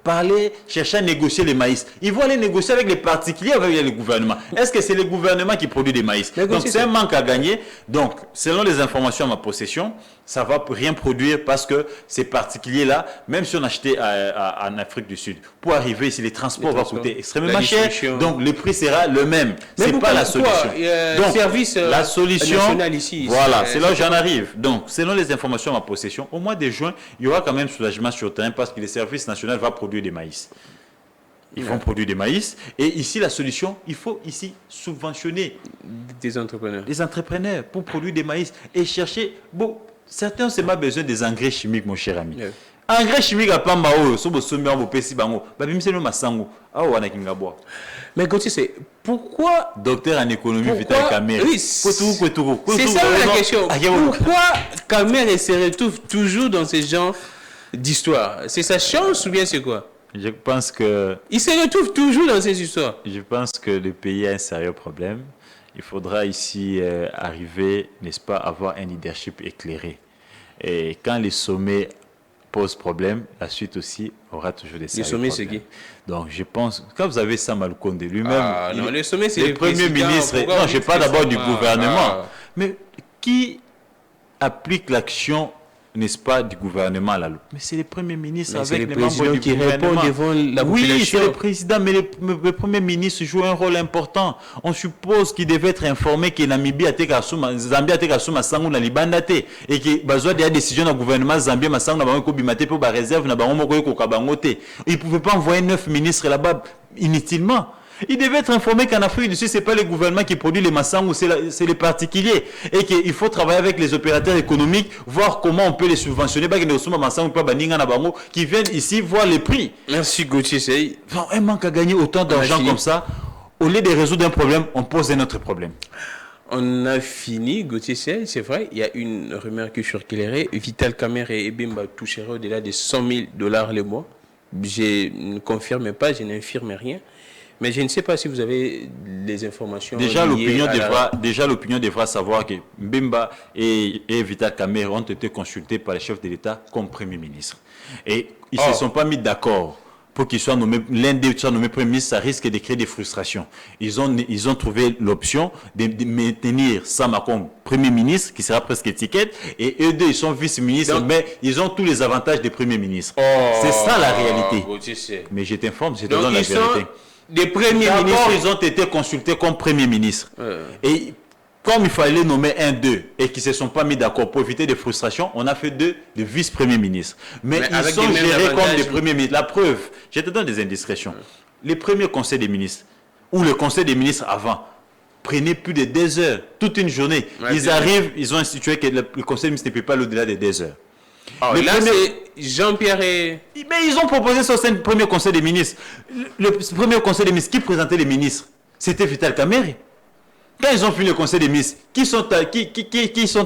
parler, chercher à négocier les maïs. Ils vont aller négocier avec les particuliers, avec le gouvernement. Est-ce que c'est le gouvernement qui produit des maïs? Donc c'est un manque à gagner. Donc, selon les informations à ma possession, ça ne va rien produire parce que ces particuliers-là, même si on achetait en Afrique du Sud, pour arriver ici, les transports vont coûter extrêmement cher. Donc le prix sera le même. Ce n'est pas la solution. Donc, la solution, ici, voilà, c'est là où j'en arrive. Donc, selon les informations à ma possession, au mois de juin, il y aura quand même soulagement sur le terrain parce que le service national va produire des maïs. Ils vont produire des maïs. Et ici, la solution, il faut ici subventionner des entrepreneurs. Les entrepreneurs pour produire des maïs et chercher. Bon, certains ont seulement besoin des engrais chimiques, mon cher ami. Yeah. Engrais chimiques à Pambao, Mais Gauthier, c'est pourquoi. Docteur en économie, Vital Kamer. Oui, c'est ça la question. Pourquoi Kamer se retrouve toujours dans ce genre d'histoire? C'est sa chance ou bien c'est quoi? Je pense que. Il se retrouve toujours dans ces histoires. Je pense que le pays a un sérieux problème. Il faudra ici arriver, n'est-ce pas, à avoir un leadership éclairé. Et quand les sommets posent problème, la suite aussi aura toujours des sérieux problèmes. Les sommets, c'est qui? Donc je pense, quand vous avez Sam Al-Konde lui-même, non, les sommets, c'est le Premier ministre. Non, je ne parle d'abord du gouvernement. Mais qui applique l'action, n'est-ce pas, du gouvernement à la loupe? Mais c'est le Premier ministre avec les membres du gouvernement. Devant la population. Oui, c'est le président, mais le Premier ministre joue un rôle important. On suppose qu'il devait être informé que Namibie a été Zambie a été Kasuma Sangu na Libandate et que besoin de décision du gouvernement Zambie ma Sangu na bango ko bimate pour ba réserve na bango moko ko kabangote. Il pouvait pas envoyer 9 ministres là-bas inutilement. Il devait être informé qu'en Afrique du Sud, ce n'est pas le gouvernement qui produit les massangos, c'est les particuliers. Et qu'il faut travailler avec les opérateurs économiques, voir comment on peut les subventionner. Qui viennent ici voir les prix. Merci Gauthier. Un manque à gagner autant d'argent comme ça. Au lieu de résoudre un problème, on pose un autre problème. On a fini, Gauthier, c'est vrai. Il y a une rumeur qui circulerait. Vital Kamer et Ebimba toucheraient au-delà de $100 000 le mois. Je ne confirme pas, je n'infirme rien. Mais je ne sais pas si vous avez des informations. Déjà, l'opinion devra savoir que Mbemba et Vital Kamer ont été consultés par le chef de l'État comme Premier ministre. Et ils ne se sont pas mis d'accord pour qu'il soit nommé, l'un d'eux soit nommé Premier ministre. Ça risque de créer des frustrations. Ils ont trouvé l'option de maintenir Sama comme Premier ministre, qui sera presque étiquette, et eux deux, ils sont vice-ministres, mais ils ont tous les avantages des Premiers ministres. C'est ça la réalité. Mais je t'informe, je te donne la vérité. Des premiers ministres. D'abord, ils ont été consultés comme Premier ministre. Et comme il fallait nommer un d'eux et qu'ils ne se sont pas mis d'accord pour éviter des frustrations, on a fait deux de vice-premiers ministres. Mais ils sont gérés comme des premiers ministres. La preuve, je te donne des indiscrétions. Les premiers conseils des ministres, ou le conseil des ministres avant, prenaient plus de 2 heures, toute une journée. Ils arrivent, ils ont institué que le conseil des ministres ne peut pas aller au-delà de 2 heures. Là, c'est Jean-Pierre et... Mais ils ont proposé ça au premier conseil des ministres. Le premier conseil des ministres, qui présentait les ministres? C'était Vital Kamer. Quand ils ont fini le conseil des ministres, qui sont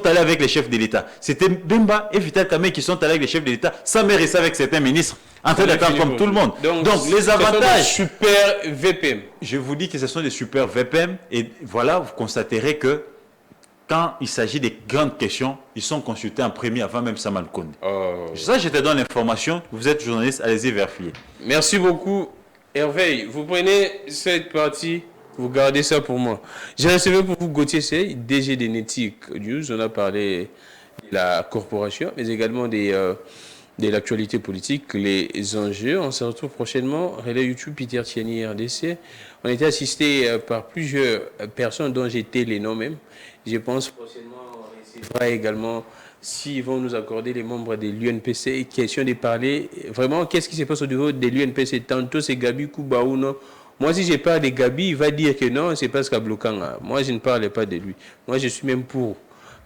allés avec les chefs de l'État? C'était Bemba et Vital Kamer qui sont allés avec les chefs de l'État, sans même rester avec certains ministres, en train d'attendre comme tout le monde. Donc les avantages... Ce sont des super VPM. Je vous dis que ce sont des super VPM. Et voilà, vous constaterez que quand il s'agit de grandes questions, ils sont consultés en premier avant même Sam Al-Konde. Ça, je te donne l'information. Vous êtes journaliste, allez-y vérifier. Merci beaucoup, Hervé. Vous prenez cette partie, vous gardez ça pour moi. J'ai recevé pour vous Gauthier Sey, DG de Netic News. On a parlé de la corporation, mais également de l'actualité politique, les enjeux. On se retrouve prochainement. Relais YouTube, Peter Tiani, RDC. On a été assisté par plusieurs personnes dont j'étais les noms même. Je pense prochainement, on recevra également, s'ils vont nous accorder les membres de l'UNPC, question de parler vraiment qu'est-ce qui se passe au niveau de l'UNPC. Tantôt c'est Gabi Kouba ou non. Moi, si je parle de Gabi, il va dire que non, c'est parce qu'à Blokanga. Moi, je ne parle pas de lui. Moi, je suis même pour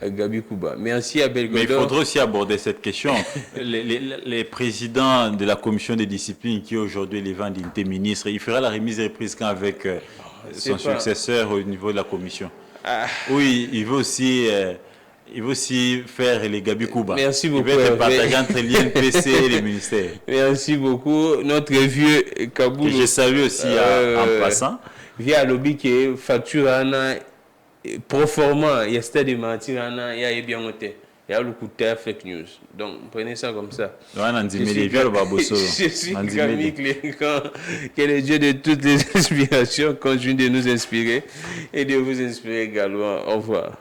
Gabi Kouba. Merci à Belgodor. Mais il faudrait aussi aborder cette question. les présidents de la commission de discipline qui aujourd'hui les vend d'unité ministre, il fera la remise et reprise quand avec son successeur au niveau de la commission. Oui, il veut aussi faire les Gabi Kouba. Merci beaucoup. Il veut être partagé entre l'INPC et les ministères. Merci beaucoup. Notre vieux Kabou. Que je salue aussi en passant. Via lobby qui est facture proforma, il y a stade de mentir, il y a bien noté. Il y a le coup de fake news. Donc, prenez ça comme ça. Je suis Camille Clément, que le Dieu de toutes les inspirations continue de nous inspirer et de vous inspirer également. Au revoir.